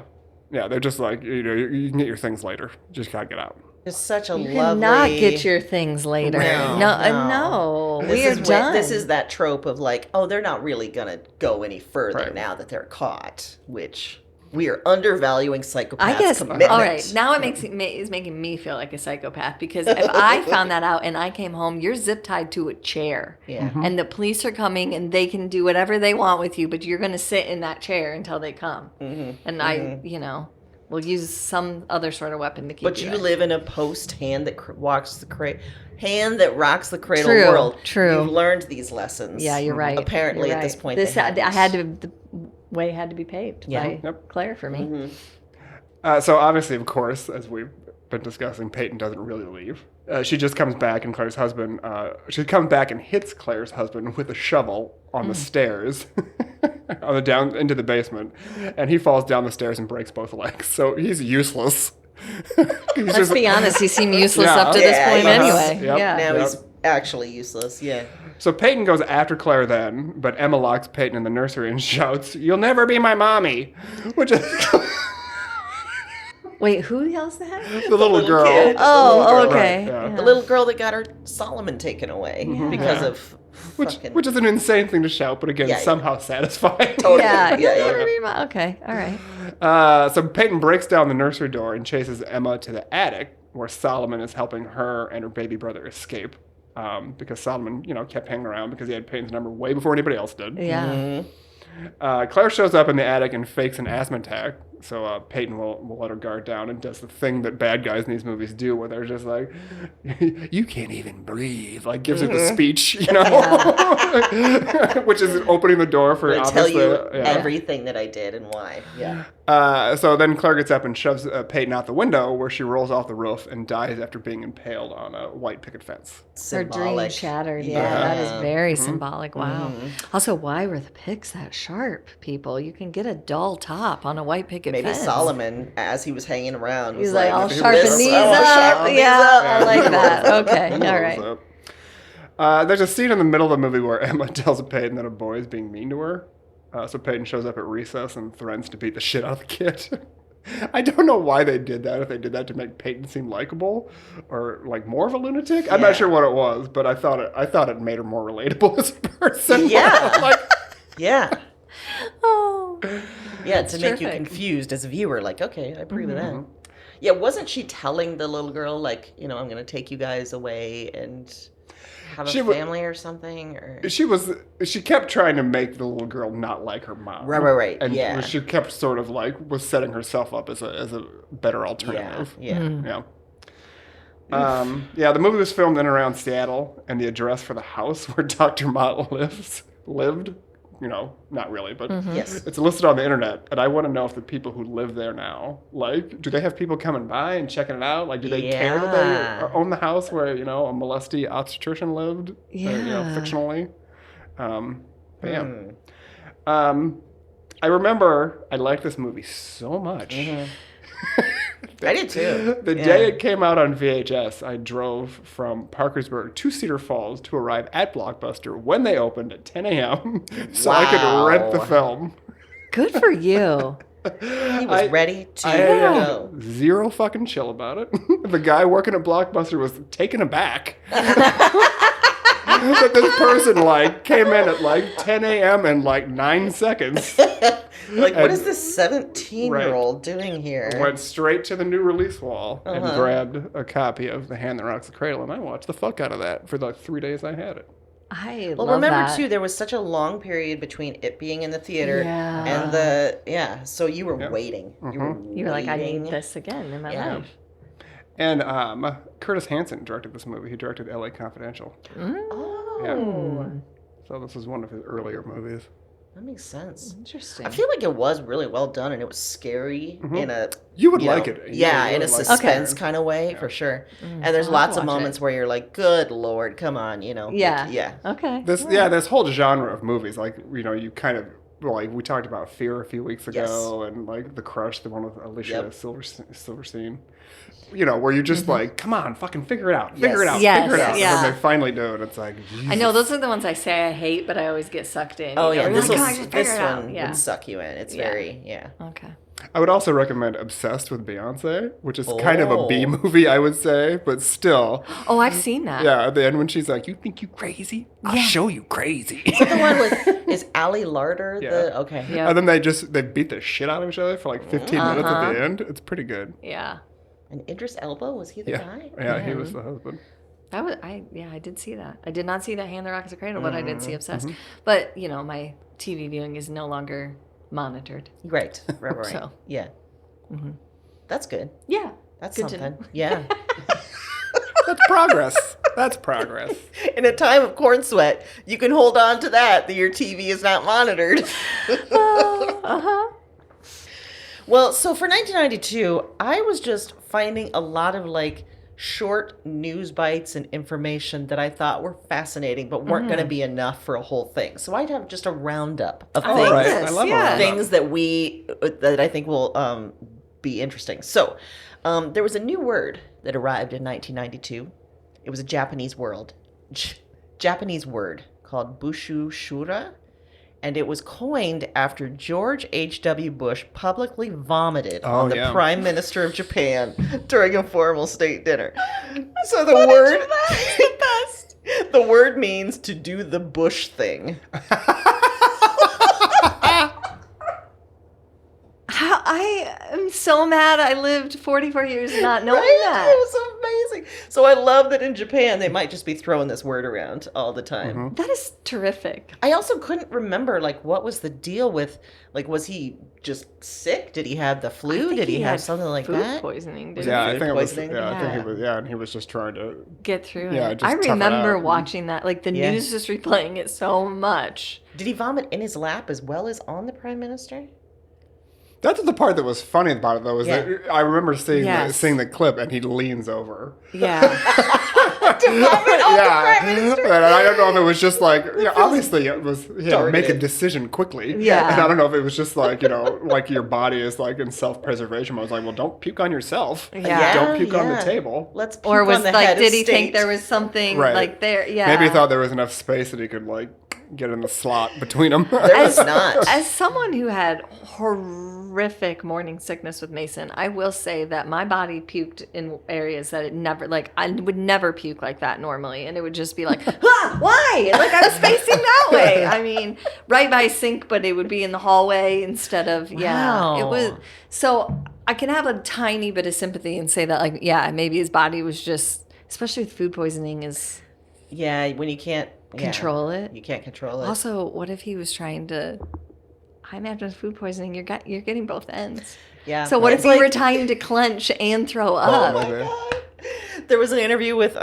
Yeah, they're just like, you know, you can get your things later. You just gotta get out. It's such a You lovely... cannot get your things later. No. We are done. This is that trope of like, oh, they're not really going to go any further Right. now that they're caught, which we are undervaluing psychopaths' I guess, commitment. all right, now it's making me feel like a psychopath because if I found that out and I came home, you're zip tied to a chair. Yeah. And the police are coming and they can do whatever they want with you, but you're going to sit in that chair until they come. And I, you know... We'll use some other sort of weapon to keep But you you in. live in a post hand that rocks the cradle world. True. You've learned these lessons. Yeah, you're right. Apparently, You're at this right. point, this they the way had to be paved by Claire for me. So obviously, of course, as we've been discussing, Peyton doesn't really leave. She just comes back, and Claire's husband. She comes back and hits Claire's husband with a shovel on the stairs, on the down into the basement, and he falls down the stairs and breaks both legs. So he's useless. Let's be honest, he seemed useless up to this point anyway. Yep. Yeah. Now he's actually useless. Yeah. So Peyton goes after Claire then, but Emma locks Peyton in the nursery and shouts, "You'll never be my mommy," which is. Wait, who yells that? The little girl. kid. Oh, okay. Right, yeah. The little girl that got her Solomon taken away because of Which is an insane thing to shout, but again, somehow satisfying. Totally. Yeah. Okay, all right. So Peyton breaks down the nursery door and chases Emma to the attic, where Solomon is helping her and her baby brother escape. Because Solomon, you know, kept hanging around because he had Peyton's number way before anybody else did. Yeah. Claire shows up in the attic and fakes an asthma attack. So Peyton will let her guard down and does the thing that bad guys in these movies do, where they're just like, "You can't even breathe." Like gives her the speech, you know, which is opening the door for. I'll tell you everything that I did and why. Yeah. So then Claire gets up and shoves Peyton out the window, where she rolls off the roof and dies after being impaled on a white picket fence. Her dream shattered. Yeah, that is very symbolic. Wow. Also, why were the picks that sharp, people? You can get a dull top on a white picket Maybe fence. Solomon, as he was hanging around, was He's like, I'll sharpen "This, these I'll up. sharpen these up." I like that. Okay, all right. There's a scene in the middle of the movie where Emma tells Peyton that a boy is being mean to her. So Peyton shows up at recess and threatens to beat the shit out of the kid. I don't know why they did that, if they did that to make Peyton seem likable or like more of a lunatic. I'm not sure what it was, but I thought it made her more relatable as a person. Yeah. Yeah. Oh. Yeah, to make you confused as a viewer, like, okay, I agree with that. Yeah, wasn't she telling the little girl, like, you know, I'm going to take you guys away and have a family or something? Or She kept trying to make the little girl not like her mom. Right. And she kept sort of like was setting herself up as a better alternative. Yeah. The movie was filmed in and around Seattle, and the address for the house where Dr. Mott lived. You know, not really, but it's listed on the internet. And I want to know if the people who live there now, like, do they have people coming by and checking it out? Like, do they care that they own the house where, you know, a molesty obstetrician lived? Yeah. Or, you know, fictionally. I remember I liked this movie so much I did too. The day it came out on VHS, I drove from Parkersburg to Cedar Falls to arrive at Blockbuster when they opened at 10 a.m. so I could rent the film. Good for you. He was ready to I go. had zero fucking chill about it. The guy working at Blockbuster was taken aback. That this person came in at 10 a.m. in 9 seconds. What is this 17-year-old doing here? Went straight to the new release wall and grabbed a copy of The Hand That Rocks the Cradle, and I watched the fuck out of that for the 3 days I had it. I Well, love remember that. too, there was such a long period between it being in the theater Yeah. and so you were waiting. You were like, I need this again in my life. And Curtis Hanson directed this movie. He directed L.A. Confidential. Oh, Yeah. So this is one of his earlier movies. that makes sense. Interesting. I feel like it was really well done, and it was scary in a You would like it. Yeah, You in a would like it. suspense kind of way for sure. And there's I'll lots of watch moments where you're like, "Good Lord, come on," Yeah. yeah. Okay. This whole genre of movies, you kind of we talked about Fear a few weeks ago, Yes. and The Crush, the one with Alicia Yep. Silverstein. Where you're just come on, fucking figure it out, figure it out, Yes, figure it out. yeah. And then they finally do it. It's like, I know those are the ones I say I hate, but I always get sucked in. Oh you know? yeah, I'm this like, "Come on, just this figure it out." one Yeah. would suck you in. It's Yeah. very Okay. I would also recommend Obsessed with Beyonce, which is kind of a B Oh. movie, I would say, but still. Oh, I've seen that. Yeah, at the end when she's like, "You think you crazy? I'll show you crazy." the one with is Ali Larder Yeah. okay. Yeah. And then they beat the shit out of each other for 15 minutes at the end. It's pretty good. Yeah. And Idris Elba, was he the guy? Yeah, he was the husband. That was I did see that. I did not see The Hand That Rocks the Cradle, but I did see Obsessed. Mm-hmm. But my TV viewing is no longer monitored. Right. So. Yeah. That's good. Yeah. That's Good to something. Yeah. That's progress. That's progress. In a time of corn sweat, you can hold on to that your TV is not monitored. Well, so for 1992, I was just finding a lot of short news bites and information that I thought were fascinating, but weren't going to be enough for a whole thing. So I'd have just a roundup of things, All right. I love a roundup. things that I think will be interesting. So there was a new word that arrived in 1992. It was a Japanese word called Bushusuru. And it was coined after George H.W. Bush publicly vomited on the Prime Minister of Japan during a formal state dinner. So the the word means to do the Bush thing. I am so mad I lived 44 years not knowing Right? that. It was amazing. So I love that in Japan they might just be throwing this word around all the time. That is terrific. I also couldn't remember what was the deal with was he just sick? Did he have the flu? Did he have had something like food that? I poisoning. think food it was. poisoning? Yeah, I think he was. Yeah, and he was just trying to. Get through Yeah, it. just I tough it remember out. watching that. The Yeah. news is replaying it so much. Did he vomit in his lap as well as on the Prime Minister? That's the part that was funny about it, though. Was Yeah. that I remember seeing Yes. seeing the clip, and he leans over. Yeah. Yeah, and I don't know if it was just obviously it was he had to make a targeted. decision quickly. Yeah. And I don't know if it was just your body is in self-preservation. I was like, well, don't puke on yourself. Yeah. Don't puke on the table. Let's puke Or was on the head did of he think state. there was something Right. there? Yeah. Maybe he thought there was enough space that he could get in the slot between them. There was not. As someone who had horrific morning sickness with Mason, I will say that my body puked in areas that it never, I would never puke like that normally. And it would just be why? I was facing that way. I mean, right by a sink, but it would be in the hallway instead of, Wow. It was, so I can have a tiny bit of sympathy and say that, maybe his body was just, especially with food poisoning, is Yeah, when you can't control it. You can't control it. Also, what if he was trying to? I imagine with food poisoning, you're getting both ends. Yeah. So what It's if you were trying to clench and throw up? Oh my God. There was an interview with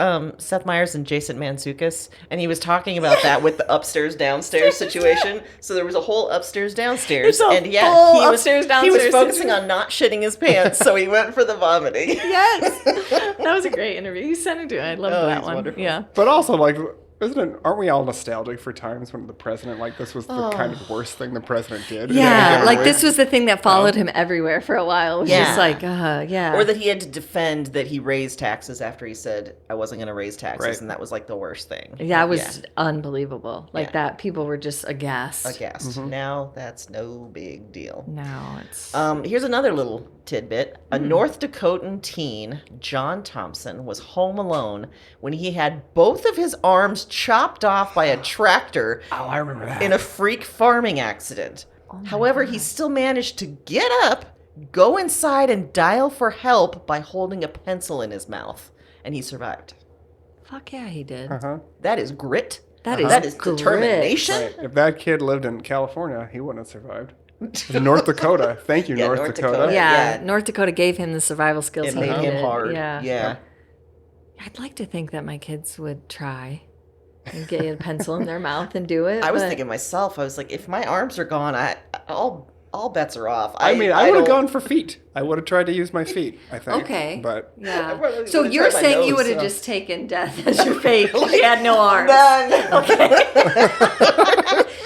Seth Meyers and Jason Mantzoukas, and he was talking about that with the upstairs downstairs situation. So there was a whole upstairs downstairs, It's a and full he was upstairs, he was downstairs focusing situation. on not shitting his pants, so he went for the vomiting. Yes, that was a great interview. You sent it to me. I loved Oh, that he's one. wonderful. Yeah. But also, Aren't we all nostalgic for times when the president, like, this was the kind of worst thing the president did? Yeah, like this was the thing that followed him everywhere for a while. It was just like, yeah. Or that he had to defend that he raised taxes after he said, I wasn't going to raise taxes, Right. and that was like the worst thing. Yeah, it was unbelievable. Like that, people were just aghast. Aghast. Now that's no big deal. No, it's... Here's another little tidbit. A North Dakotan teen, John Thompson, was home alone when he had both of his arms chopped off by a tractor I remember that. in a freak farming accident. However, he still managed to get up, go inside, and dial for help by holding a pencil in his mouth. And he survived. Fuck yeah, he did. That is grit. That is grit. determination. Right. If that kid lived in California, he wouldn't have survived. North Dakota. Thank you, North Dakota. Yeah, North Dakota gave him the survival skills It he made needed. him hard. Yeah. I'd like to think that my kids would try and get a pencil in their mouth and do it. I was thinking myself, I was like, if my arms are gone, all bets are off. I would have gone for feet. I would have tried to use my feet, I think. Okay. But yeah. So would've you're tried my saying you nose, would have so. just taken death as your fate because you had no arms. None.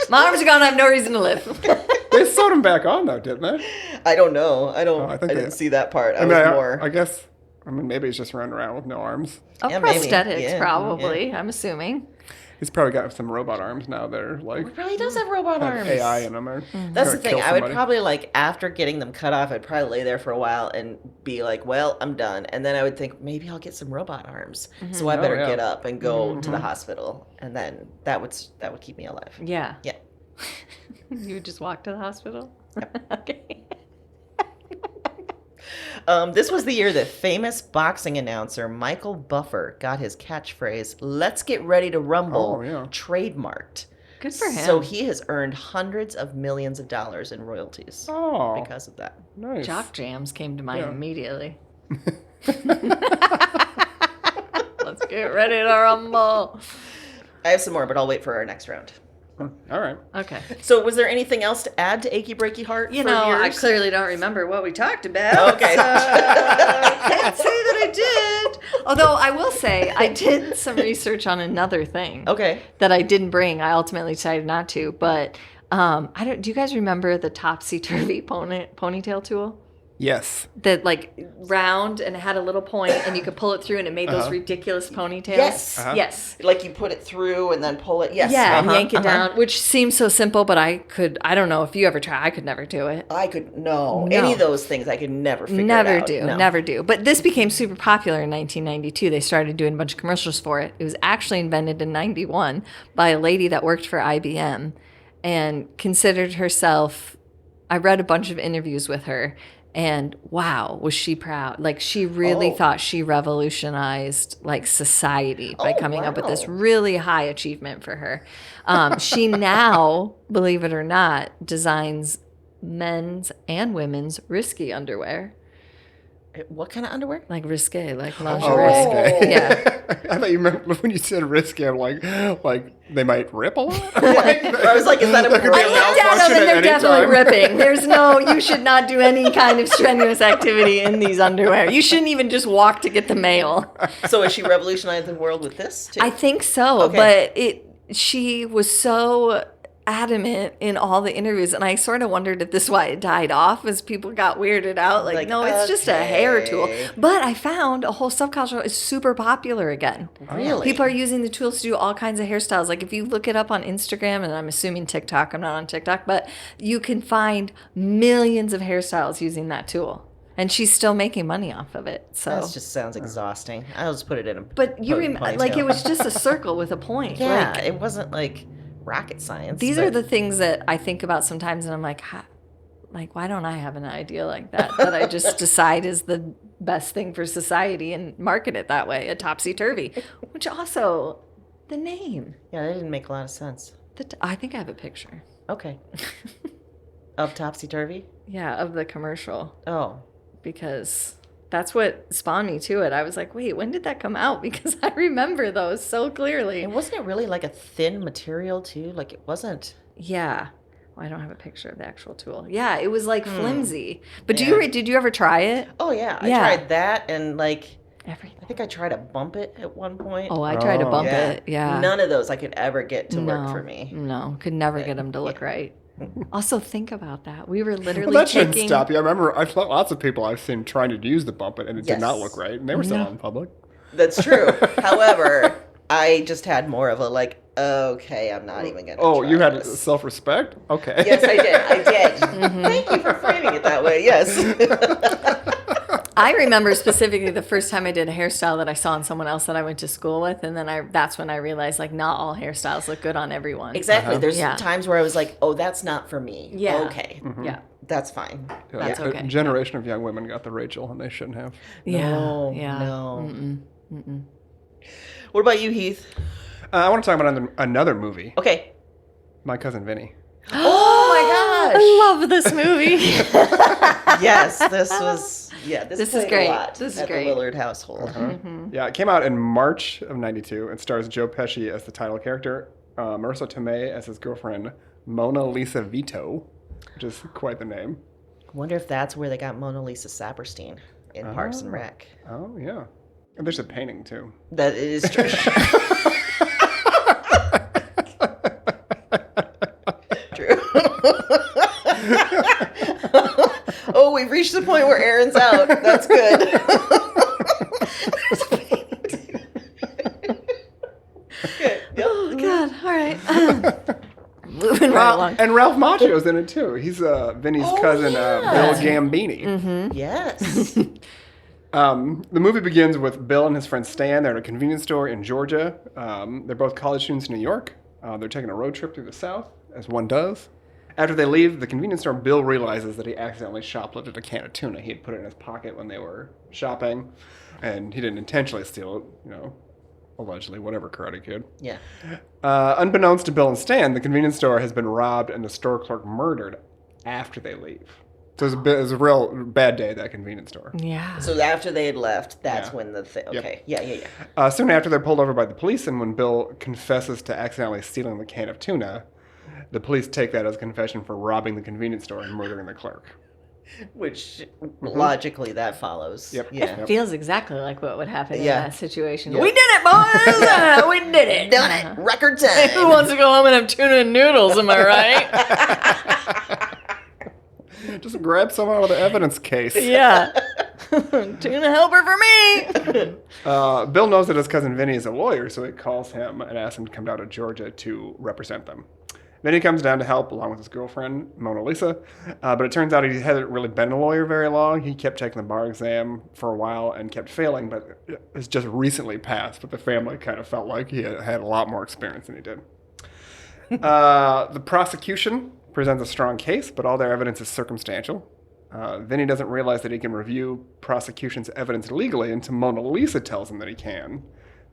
My arms are gone. I have no reason to live. they sewed him back on, though, didn't they? I don't know. I think didn't see that part. I guess, maybe he's just running around with no arms. Yeah, maybe. Prosthetics, Yeah, probably. I'm assuming. He's probably got some robot arms now that are like He probably does have robot have arms. AI in them. Or That's the gonna thing. kill I would somebody. probably after getting them cut off, I'd probably lay there for a while and be like, well, I'm done. And then I would think maybe I'll get some robot arms. So I better get up and go to the hospital. And then that would keep me alive. Yeah. Yeah. You would just walk to the hospital? Okay. This was the year that famous boxing announcer Michael Buffer got his catchphrase, "Let's get ready to rumble," trademarked. Good for him. So he has earned hundreds of millions of dollars in royalties because of that. Nice. Jock Jams came to mind immediately. Let's get ready to rumble. I have some more, but I'll wait for our next round. All right. Okay. So was there anything else to add to Achy Breaky Heart? You for know, I yours? clearly don't remember what we talked about. Okay. So can't say that I did. Although I will say I did some research on another thing. Okay. That I didn't bring. I ultimately decided not to. But do you guys remember the Topsy-Turvy ponytail tool? Yes. That round and it had a little point and you could pull it through and it made those ridiculous ponytails. Yes. Yes. Like you put it through and then pull it. Yes. Yeah, and yank it down, which seems so simple, but I don't know if you ever try. I could never do it. No. Any of those things I could never figure Never it out. do. No. Never do. But this became super popular in 1992. They started doing a bunch of commercials for it. It was actually invented in 91 by a lady that worked for IBM and considered herself, I read a bunch of interviews with her, and wow, was she proud. Like she really thought she revolutionized society by coming up with this really high achievement for her. She now, believe it or not, designs men's and women's risky underwear. What kind of underwear? Like risque, like Oh, lingerie. risque. Yeah. I thought you meant when you said risky, I'm like they might rip a lot. I was like, is that a There could be a I malfunction looked at them and at they're any definitely time. ripping. There's you should not do any kind of strenuous activity in these underwear. You shouldn't even just walk to get the mail. So is she revolutionized the world with this too? I think so, but she was so adamant in all the interviews, and I sort of wondered if this is why it died off, as people got weirded out. No, it's just a hair tool. But I found a whole subculture is super popular again. Really? People are using the tools to do all kinds of hairstyles. Like if you look it up on Instagram, and I'm assuming TikTok, I'm not on TikTok, but you can find millions of hairstyles using that tool. And she's still making money off of it. So That just sounds exhausting. I'll just put it in a but you ponytail. it was just a circle with a point. Yeah, it wasn't like rocket science. These are the things that I think about sometimes, and I'm like, why don't I have an idea like that I just decide is the best thing for society and market it that way, a topsy-turvy, which also, the name. Yeah, that didn't make a lot of sense. I think I have a picture. Okay. Of Topsy-Turvy? Yeah, of the commercial, Oh. because that's what spawned me to it. I was like, wait, when did that come out? Because I remember those so clearly. And wasn't it really like a thin material too? Like it wasn't. Yeah. Well, I don't have a picture of the actual tool. Yeah, it was flimsy. But did you ever try it? Oh yeah, I Yeah. tried that and Everything. I think I tried to bump it at one point. Oh, I tried to bump yeah. it. Yeah. None of those I could ever get to work for me. No, could never get them to look right. Also, think about that. We were literally Well, that shouldn't taking... stop you. I remember lots of people I've seen trying to use the bump it, and it did not look right, and they were still out in public. That's true. However, I just had more of a like, okay, I'm not even going to Oh, try you had this. self-respect? Okay. Yes, I did. Thank you for framing it that way. Yes. I remember specifically the first time I did a hairstyle that I saw on someone else that I went to school with, and then that's when I realized, like, not all hairstyles look good on everyone. Exactly. There's Yeah. times where I was like, oh, that's not for me. Yeah. Okay. Yeah. That's fine. That's A okay. generation of young women got the Rachel, and they shouldn't have. Yeah. No, Yeah. no. What about you, Heath? I want to talk about another movie, Okay. My Cousin Vinny. Oh my gosh. I love this movie. Yes, this is played great. A lot This is at great. the Willard household. Yeah, it came out in March of '92 and stars Joe Pesci as the title character, Marissa Tomei as his girlfriend, Mona Lisa Vito, which is quite the name. Wonder if that's where they got Mona Lisa Saperstein in Parks and Rec. Oh, yeah. And there's a painting, too. That is true. True. Oh, we've reached the point where Aaron's out. That's good. There's a painting. Good. Yep. Oh, God. All right. Moving right along. And Ralph Macchio's in it, too. He's Vinny's cousin, Bill Gambini. Yes. The movie begins with Bill and his friend Stan. They're at a convenience store in Georgia. They're both college students in New York. They're taking a road trip through the South, as one does. After they leave the convenience store, Bill realizes that he accidentally shoplifted a can of tuna. He had put it in his pocket when they were shopping, and he didn't intentionally steal it, allegedly, whatever Karate Kid. Yeah. Unbeknownst to Bill and Stan, the convenience store has been robbed and the store clerk murdered after they leave. So it was a real bad day at that convenience store. Yeah. So after they had left, that's Yeah. when the thing. Yep. Okay. Yeah. Soon after, they're pulled over by the police, and when Bill confesses to accidentally stealing the can of tuna, the police take that as a confession for robbing the convenience store and murdering the clerk. Which logically that follows. Yep. Yeah. It feels exactly like what would happen in Yeah. that situation. Yeah. We did it, boys! We did it! Done it. Record time. Who wants to go home and have tuna and noodles, am I right? Just grab some out of the evidence case. Yeah. Tuna helper for me! Bill knows that his cousin Vinny is a lawyer, so he calls him and asks him to come down to Georgia to represent them. Then he comes down to help along with his girlfriend, Mona Lisa. But it turns out he hasn't really been a lawyer very long. He kept taking the bar exam for a while and kept failing, but it's just recently passed. But the family kind of felt like he had a lot more experience than he did. The prosecution presents a strong case, but all their evidence is circumstantial. Vinny doesn't realize that he can review prosecution's evidence legally until Mona Lisa tells him that he can.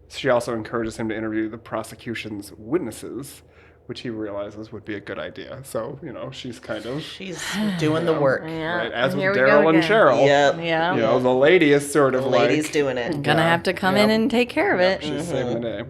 She also encourages him to interview the prosecution's witnesses, which he realizes would be a good idea. So, she's kind of... She's doing the work. Yeah. Right, as with Here we go Daryl and again. Cheryl. Yep. Yeah. The lady is sort of The like... lady's doing it. Gonna have to come in and take care of it. She's saving the day.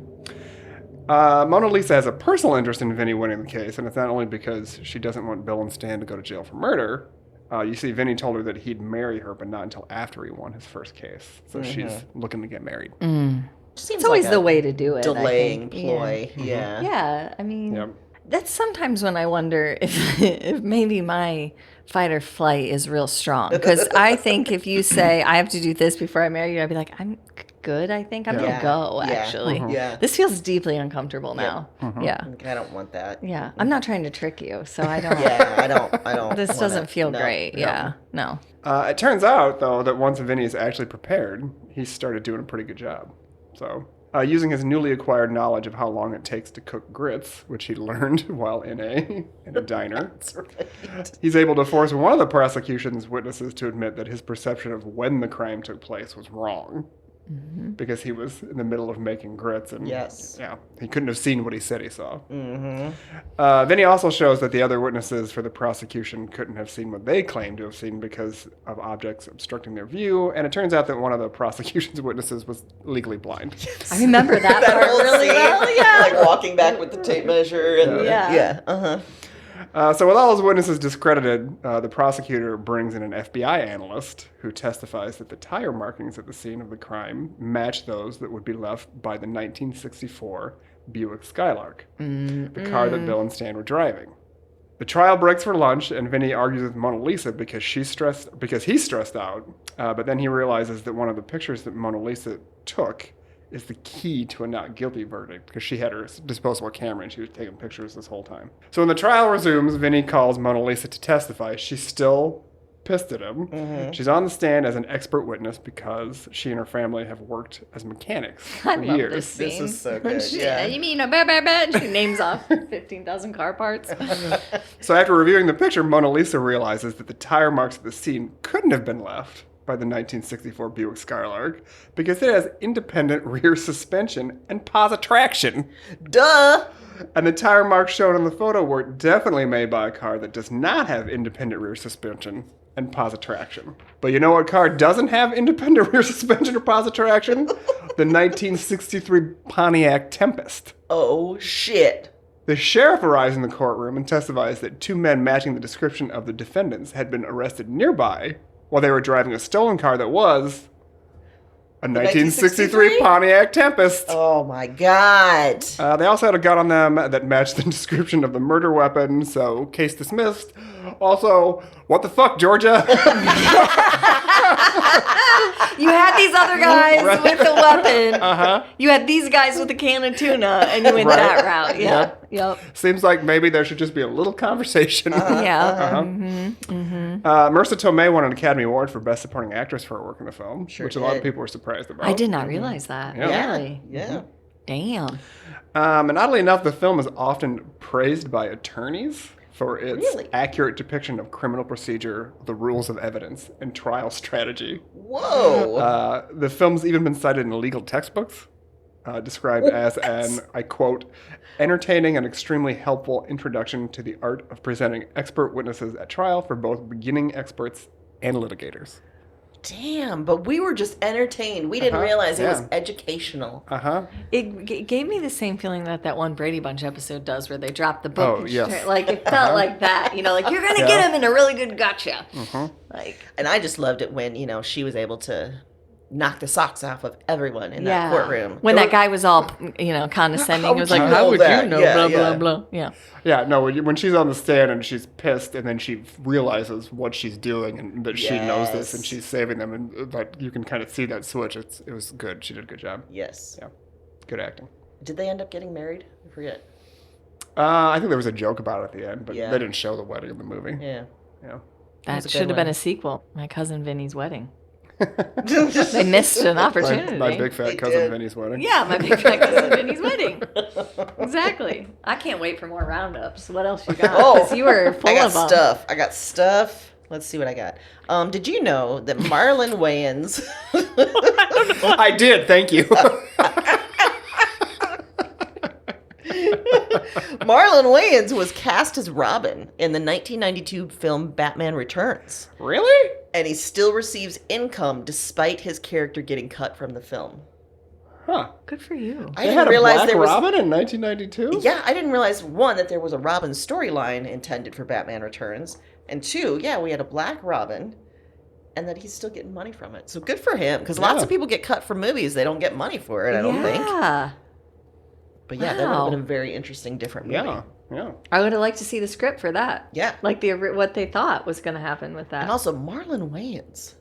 Mona Lisa has a personal interest in Vinny winning the case, and it's not only because she doesn't want Bill and Stan to go to jail for murder. You see, Vinny told her that he'd marry her, but not until after he won his first case. So she's looking to get married. Seems It's always like the a way to do it. I delaying think. ploy. Yeah. Yeah, I mean, Yep. that's sometimes when I wonder if maybe my fight or flight is real strong. Because I think if you say, I have to do this before I marry you, I'd be like, I'm good, I think. I'm going to go, Yeah. actually. Yeah. This feels deeply uncomfortable now. Yeah. I don't want that. Yeah. I'm not trying to trick you, so I don't. Yeah, I don't. This want doesn't it. feel No. great. Yeah. No. It turns out, though, that once Vinny is actually prepared, he started doing a pretty good job. So, using his newly acquired knowledge of how long it takes to cook grits, which he learned while in a diner, That's right. he's able to force one of the prosecution's witnesses to admit that his perception of when the crime took place was wrong. Because he was in the middle of making grits and he couldn't have seen what he said he saw. Then he also shows that the other witnesses for the prosecution couldn't have seen what they claimed to have seen because of objects obstructing their view, and it turns out that one of the prosecution's witnesses was legally blind. I remember that, part whole really scene, well. Yeah. like walking back with the tape measure and Yeah. yeah. So with all his witnesses discredited, the prosecutor brings in an FBI analyst who testifies that the tire markings at the scene of the crime match those that would be left by the 1964 Buick Skylark, the car that Bill and Stan were driving. The trial breaks for lunch, and Vinny argues with Mona Lisa because he's stressed out. But then he realizes that one of the pictures that Mona Lisa took is the key to a not guilty verdict because she had her disposable camera and she was taking pictures this whole time. So when the trial resumes, Vinny calls Mona Lisa to testify. She's still pissed at him. Mm-hmm. She's on the stand as an expert witness because she and her family have worked as mechanics for years. This scene. This is so good. Yeah. You mean a bad? She names off 15,000 car parts. So after reviewing the picture, Mona Lisa realizes that the tire marks at the scene couldn't have been left by the 1964 Buick Skylark because it has independent rear suspension and positive traction. Duh! And the tire marks shown in the photo were definitely made by a car that does not have independent rear suspension and positive traction. But you know what car doesn't have independent rear suspension or positive traction? The 1963 Pontiac Tempest. Oh, shit. The sheriff arrives in the courtroom and testifies that two men matching the description of the defendants had been arrested nearby while they were driving a stolen car that was a 1963 Pontiac Tempest. Oh, my God. They also had a gun on them that matched the description of the murder weapon, so case dismissed. Also, what the fuck, Georgia? You had these other guys with the weapon. Uh-huh. You had these guys with a can of tuna, and you went that route. Yeah. Yep. Seems like maybe there should just be a little conversation. Yeah. Uh-huh. Mm-hmm. Mm-hmm. Marissa Tomei won an Academy Award for Best Supporting Actress for her work in the film, which a lot of people were surprised about. I did not realize that. Yeah. Really? Yeah. Damn. And oddly enough, the film is often praised by attorneys for its accurate depiction of criminal procedure, the rules of evidence, and trial strategy. Whoa! The film's even been cited in legal textbooks, described as an, I quote, entertaining and extremely helpful introduction to the art of presenting expert witnesses at trial for both beginning experts and litigators. Damn, but we were just entertained. We didn't realize it was educational. It gave me the same feeling that one Brady Bunch episode does where they drop the book. Oh, yes. Like, it felt like that. You know, like, you're going to get him in a really good gotcha. Like, and I just loved it when, she was able to knock the socks off of everyone in that courtroom. When that guy was all, condescending. It was like, how would you know? Blah, blah, blah. Yeah. Yeah, no, when she's on the stand and she's pissed and then she realizes what she's doing and that she knows this and she's saving them and like you can kind of see that switch. It was good. She did a good job. Yes. Yeah. Good acting. Did they end up getting married? I forget. I think there was a joke about it at the end, but they didn't show the wedding in the movie. Yeah. Yeah. That should have been a sequel. My Cousin Vinny's Wedding. They missed an opportunity. My big fat cousin Vinny's wedding. Yeah, my big fat cousin Vinny's wedding. Exactly. I can't wait for more roundups. What else you got? Because you were full of them. I got stuff. Let's see what I got. Did you know that Marlon Wayans? I did. Thank you. Marlon Wayans was cast as Robin in the 1992 film Batman Returns. Really? And he still receives income despite his character getting cut from the film. Huh. Good for you. I didn't realize there was Robin in 1992? Yeah, I didn't realize, one, that there was a Robin storyline intended for Batman Returns. And two, we had a black Robin. And that he's still getting money from it. So good for him. Because lots of people get cut from movies. They don't get money for it, I don't think. Yeah. But that would have been a very interesting, different movie. Yeah. I would have liked to see the script for that. Yeah. Like what they thought was going to happen with that. And also Marlon Wayans.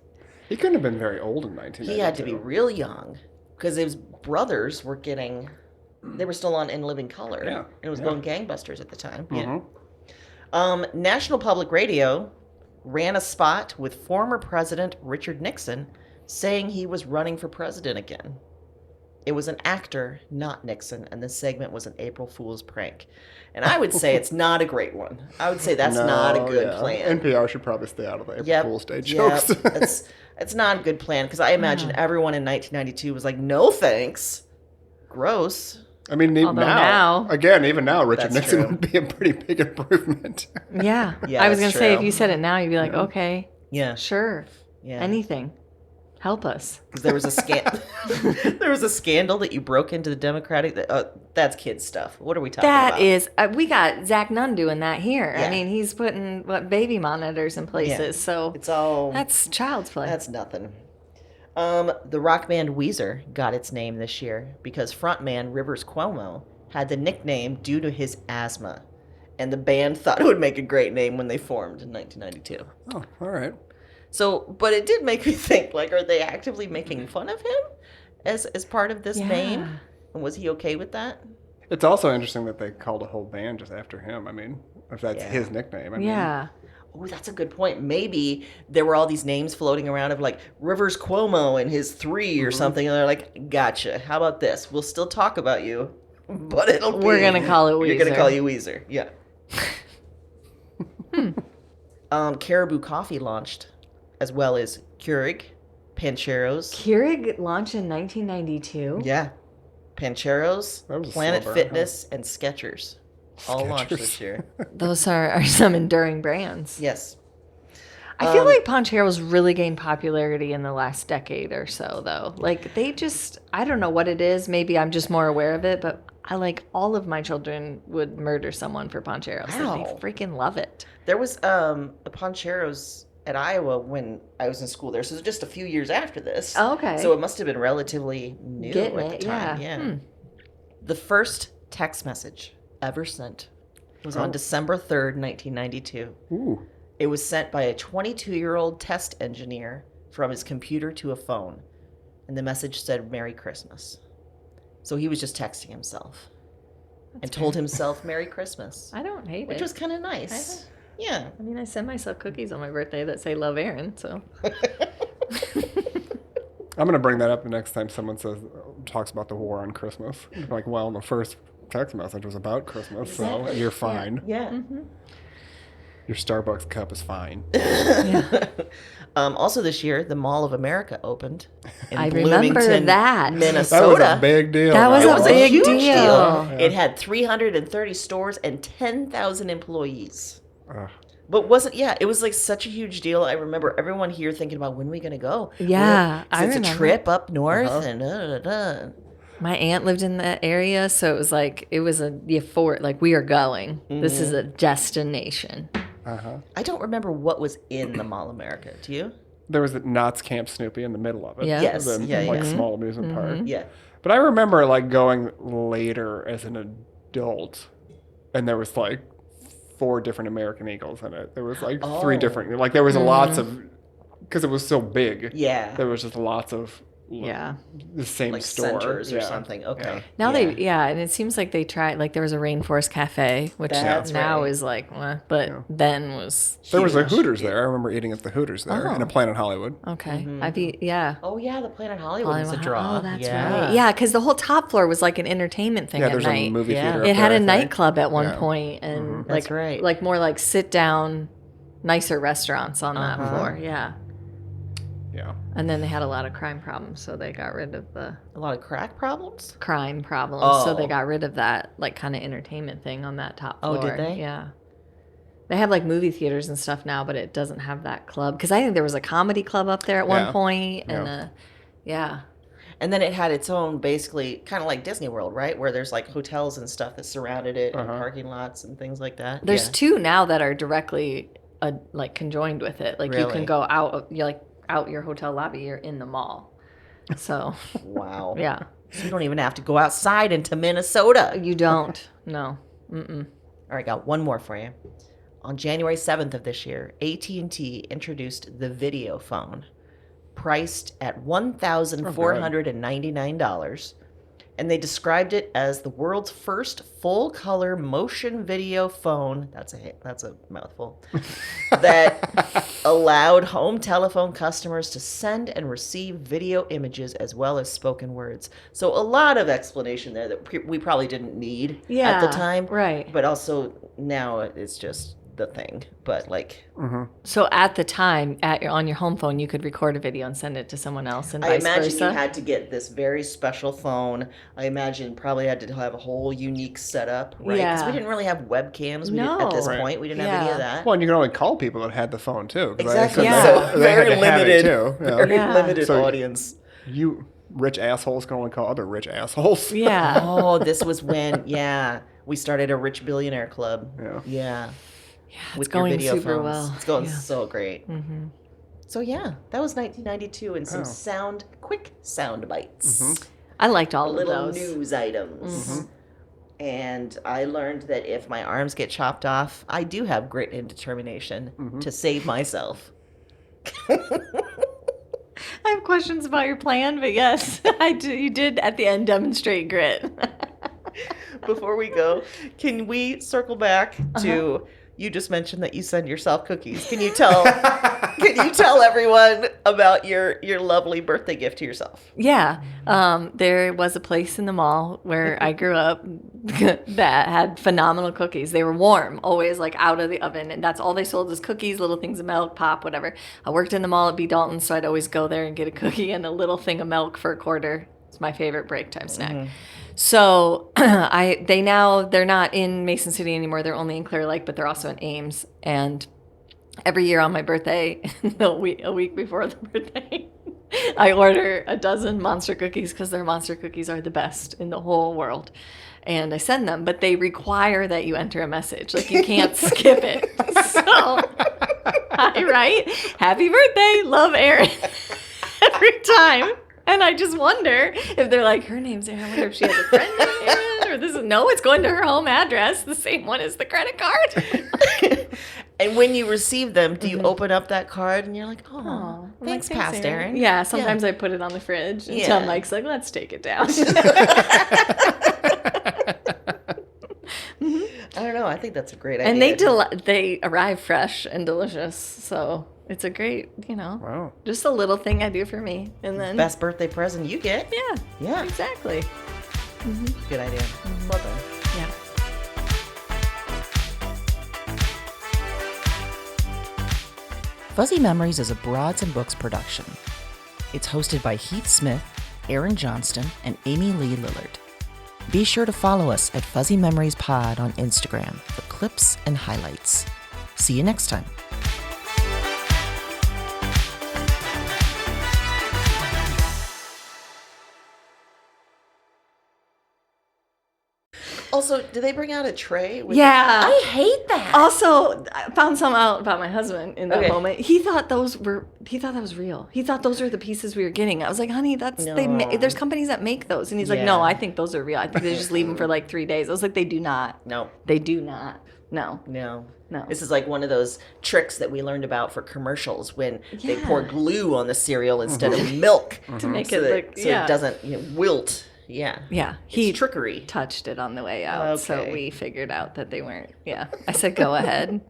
He couldn't have been very old in 1992. He had to be real young. Because his brothers were they were still on In Living Color. Yeah. And it was going gangbusters at the time. Mm-hmm. Yeah. National Public Radio ran a spot with former President Richard Nixon saying he was running for president again. It was an actor, not Nixon, and this segment was an April Fool's prank. And I would say it's not a great one. I would say that's not a good plan. NPR should probably stay out of the April Fool's Day jokes. It's not a good plan, because I imagine everyone in 1992 was like, no thanks. Gross. I mean, even now, Richard Nixon would be a pretty big improvement. Yeah. I was going to say, if you said it now, you'd be like, okay. Yeah. Sure. Yeah. Anything. Help us. Because there was a there was a scandal that you broke into the Democratic. That's kids stuff. What are we talking about? That is, we got Zach Nunn doing that here. Yeah. I mean, he's putting baby monitors in places. Yeah. So It's all that's child's play. That's nothing. The rock band Weezer got its name this year because frontman Rivers Cuomo had the nickname due to his asthma, and the band thought it would make a great name when they formed in 1992. Oh, all right. So, but it did make me think, like, are they actively making fun of him as part of this name? And was he okay with that? It's also interesting that they called a whole band just after him. I mean, if that's his nickname. I mean, Oh, that's a good point. Maybe there were all these names floating around of like Rivers Cuomo and his 3 or something, and they're like, gotcha. How about this? We'll still talk about you, but we're gonna call it Weezer. You're gonna call you Weezer. Yeah. Caribou Coffee launched, as well as Keurig, Pancheros. Keurig launched in 1992. Yeah. Pancheros, That was a Planet slow burn, Fitness, and Skechers. All launched this year. Those are some enduring brands. Yes. I feel like Pancheros really gained popularity in the last decade or so, though. Like, they just, I don't know what it is. Maybe I'm just more aware of it, but all of my children would murder someone for Pancheros. Wow. Like, they freaking love it. There was a Pancheros at Iowa when I was in school there. So it was just a few years after this. Oh, okay. So it must have been relatively new Getting at the it, time. yeah. Yeah. The first text message ever sent was on December 3rd, 1992. Ooh. It was sent by a 22-year-old test engineer from his computer to a phone. And the message said, "Merry Christmas." So he was just texting himself and told himself Merry Christmas. I don't hate Which it. was kind of nice. Yeah. I mean, I send myself cookies on my birthday that say "Love Aaron," so. I'm going to bring that up the next time someone talks about the war on Christmas. Like, well, the first text message was about Christmas, so you're fine. Yeah. Mm-hmm. Your Starbucks cup is fine. Also this year, the Mall of America opened in I remember Bloomington, that. Minnesota. That was a big deal. That was It a was big huge deal. Yeah. It had 330 stores and 10,000 employees. Ugh. But it was like such a huge deal. I remember everyone here thinking about when we going to go. Yeah, I It's a remember. trip up north and My aunt lived in that area, so it was like, it was a euphoric, like, we are going. This is a destination. I don't remember what was in the Mall of America. Do you? There was the Knott's Camp Snoopy in the middle of it. Yeah. Yes. The, Yeah, like, yeah. small amusement park. Yeah. But I remember, like, going later as an adult, and there was, like, 4 different American Eagles in it. There was, like, 3 different... Like, there was lots of... Because it was so big. Yeah. There was just lots of... Yeah. The same Like store. centers or Yeah. something. Okay. Yeah. Now and it seems like they tried, like, there was a Rainforest Cafe, which That's now right. is like, but then was There was a Huge. Hooters there. I remember eating at the Hooters there in a Planet Hollywood. okay. yeah. Oh, yeah. The Planet Hollywood was a draw. Oh, that's yeah. right. Yeah, because the whole top floor was like an entertainment thing Yeah, at there's night. a movie Yeah. theater. It up had there, a I think. nightclub at one Yeah. point, and That's like right. like more like sit down, nicer restaurants on that floor. Yeah. Yeah. And then they had a lot of crime problems, so they got rid of the A lot of crack problems? crime problems. So Oh. they got rid of that like kind of entertainment thing on that top Oh, floor. did they? Yeah. They have like movie theaters and stuff now, but it doesn't have that club. Because I think there was a comedy club up there at one Yeah. point, and Yeah. yeah. And then it had its own, basically, kind of like Disney World, right? Where there's like hotels and stuff that surrounded it, and parking lots and things like that. There's Yeah. 2 now that are directly like conjoined with it. Like you Really? can go out, you're like out your hotel lobby, you're in the mall. So Wow. yeah, So you don't even have to go outside into Minnesota. you don't. No. All right, got one more for you. On January 7th of this year, AT&T introduced the video phone, priced at $1,499, and they described it as the world's first full-color motion video phone. That's a mouthful. That allowed home telephone customers to send and receive video images as well as spoken words. So a lot of explanation there that we probably didn't need at the time. Right. But also now it's just the thing, but like So at the time, on your home phone, you could record a video and send it to someone else, and I vice imagine versa. you had to get this very special phone. I imagine probably had to have a whole unique setup, right? Because we Yeah. didn't really have webcams No. at this Right. point. We didn't have any of Yeah. that. Well, and you can only call people that had the phone too. 'Cause Exactly. Yeah. So they had very to have it, limited, too. Yeah. very Yeah. limited So- audience. You rich assholes can only call other rich assholes. Yeah. Oh, this was when, we started a rich billionaire club. Yeah. Yeah. It's With your going video super phones. well. It's going Yeah. so great. So that was 1992 and some Oh. quick sound bites. I liked all of Little those. news items. And I learned that if my arms get chopped off, I do have grit and determination to save myself. I have questions about your plan, but yes, I do. You did at the end demonstrate grit. Before we go, can we circle back to you just mentioned that you send yourself cookies. Can you tell everyone about your lovely birthday gift to yourself? Yeah. There was a place in the mall where I grew up that had phenomenal cookies. They were warm, always like out of the oven. And that's all they sold was cookies, little things of milk, pop, whatever. I worked in the mall at B. Dalton, so I'd always go there and get a cookie and a little thing of milk for a quarter. It's my favorite break time snack. So they're not in Mason City anymore. They're only in Clear Lake, but they're also in Ames. And every year on my birthday, a week before the birthday, I order a dozen monster cookies because their monster cookies are the best in the whole world. And I send them, but they require that you enter a message. Like, you can't skip it. So I write, "Happy birthday, love, Erin," every time. And I just wonder if they're like, her name's Erin. I wonder if she has a friend named Erin, or no, it's going to her home address, the same one as the credit card. And when you receive them, do you open up that card and you're like, oh, thanks, past Erin. Yeah, sometimes I put it on the fridge until Mike's like, let's take it down. I don't know. I think that's a great idea. And they arrive fresh and delicious. So it's a great, Wow. just a little thing I do for me. And then best birthday present you get. Yeah, exactly. Good idea. Love it. Yeah. Fuzzy Memories is a Broads and Books production. It's hosted by Heath Smith, Aaron Johnston, and Amy Lee Lillard. Be sure to follow us at Fuzzy Memories Pod on Instagram for clips and highlights. See you next time. Also, do they bring out a tray? Yeah. I hate that. Also, I found some out about my husband in that Okay. moment. He thought that was real. He thought those were the pieces we were getting. I was like, honey, there's companies that make those. And he's like, no, Yeah. I think those are real. I think they just leave them for like 3 days. I was like, they do not. No. They do not. No. No. No. This is like one of those tricks that we learned about for commercials when they Yeah. pour glue on the cereal instead of milk To make so it that, look, so it doesn't wilt. Yeah. Yeah. It's trickery. Touched it on the way out. So Okay. we figured out that they weren't. Yeah. I said, go ahead.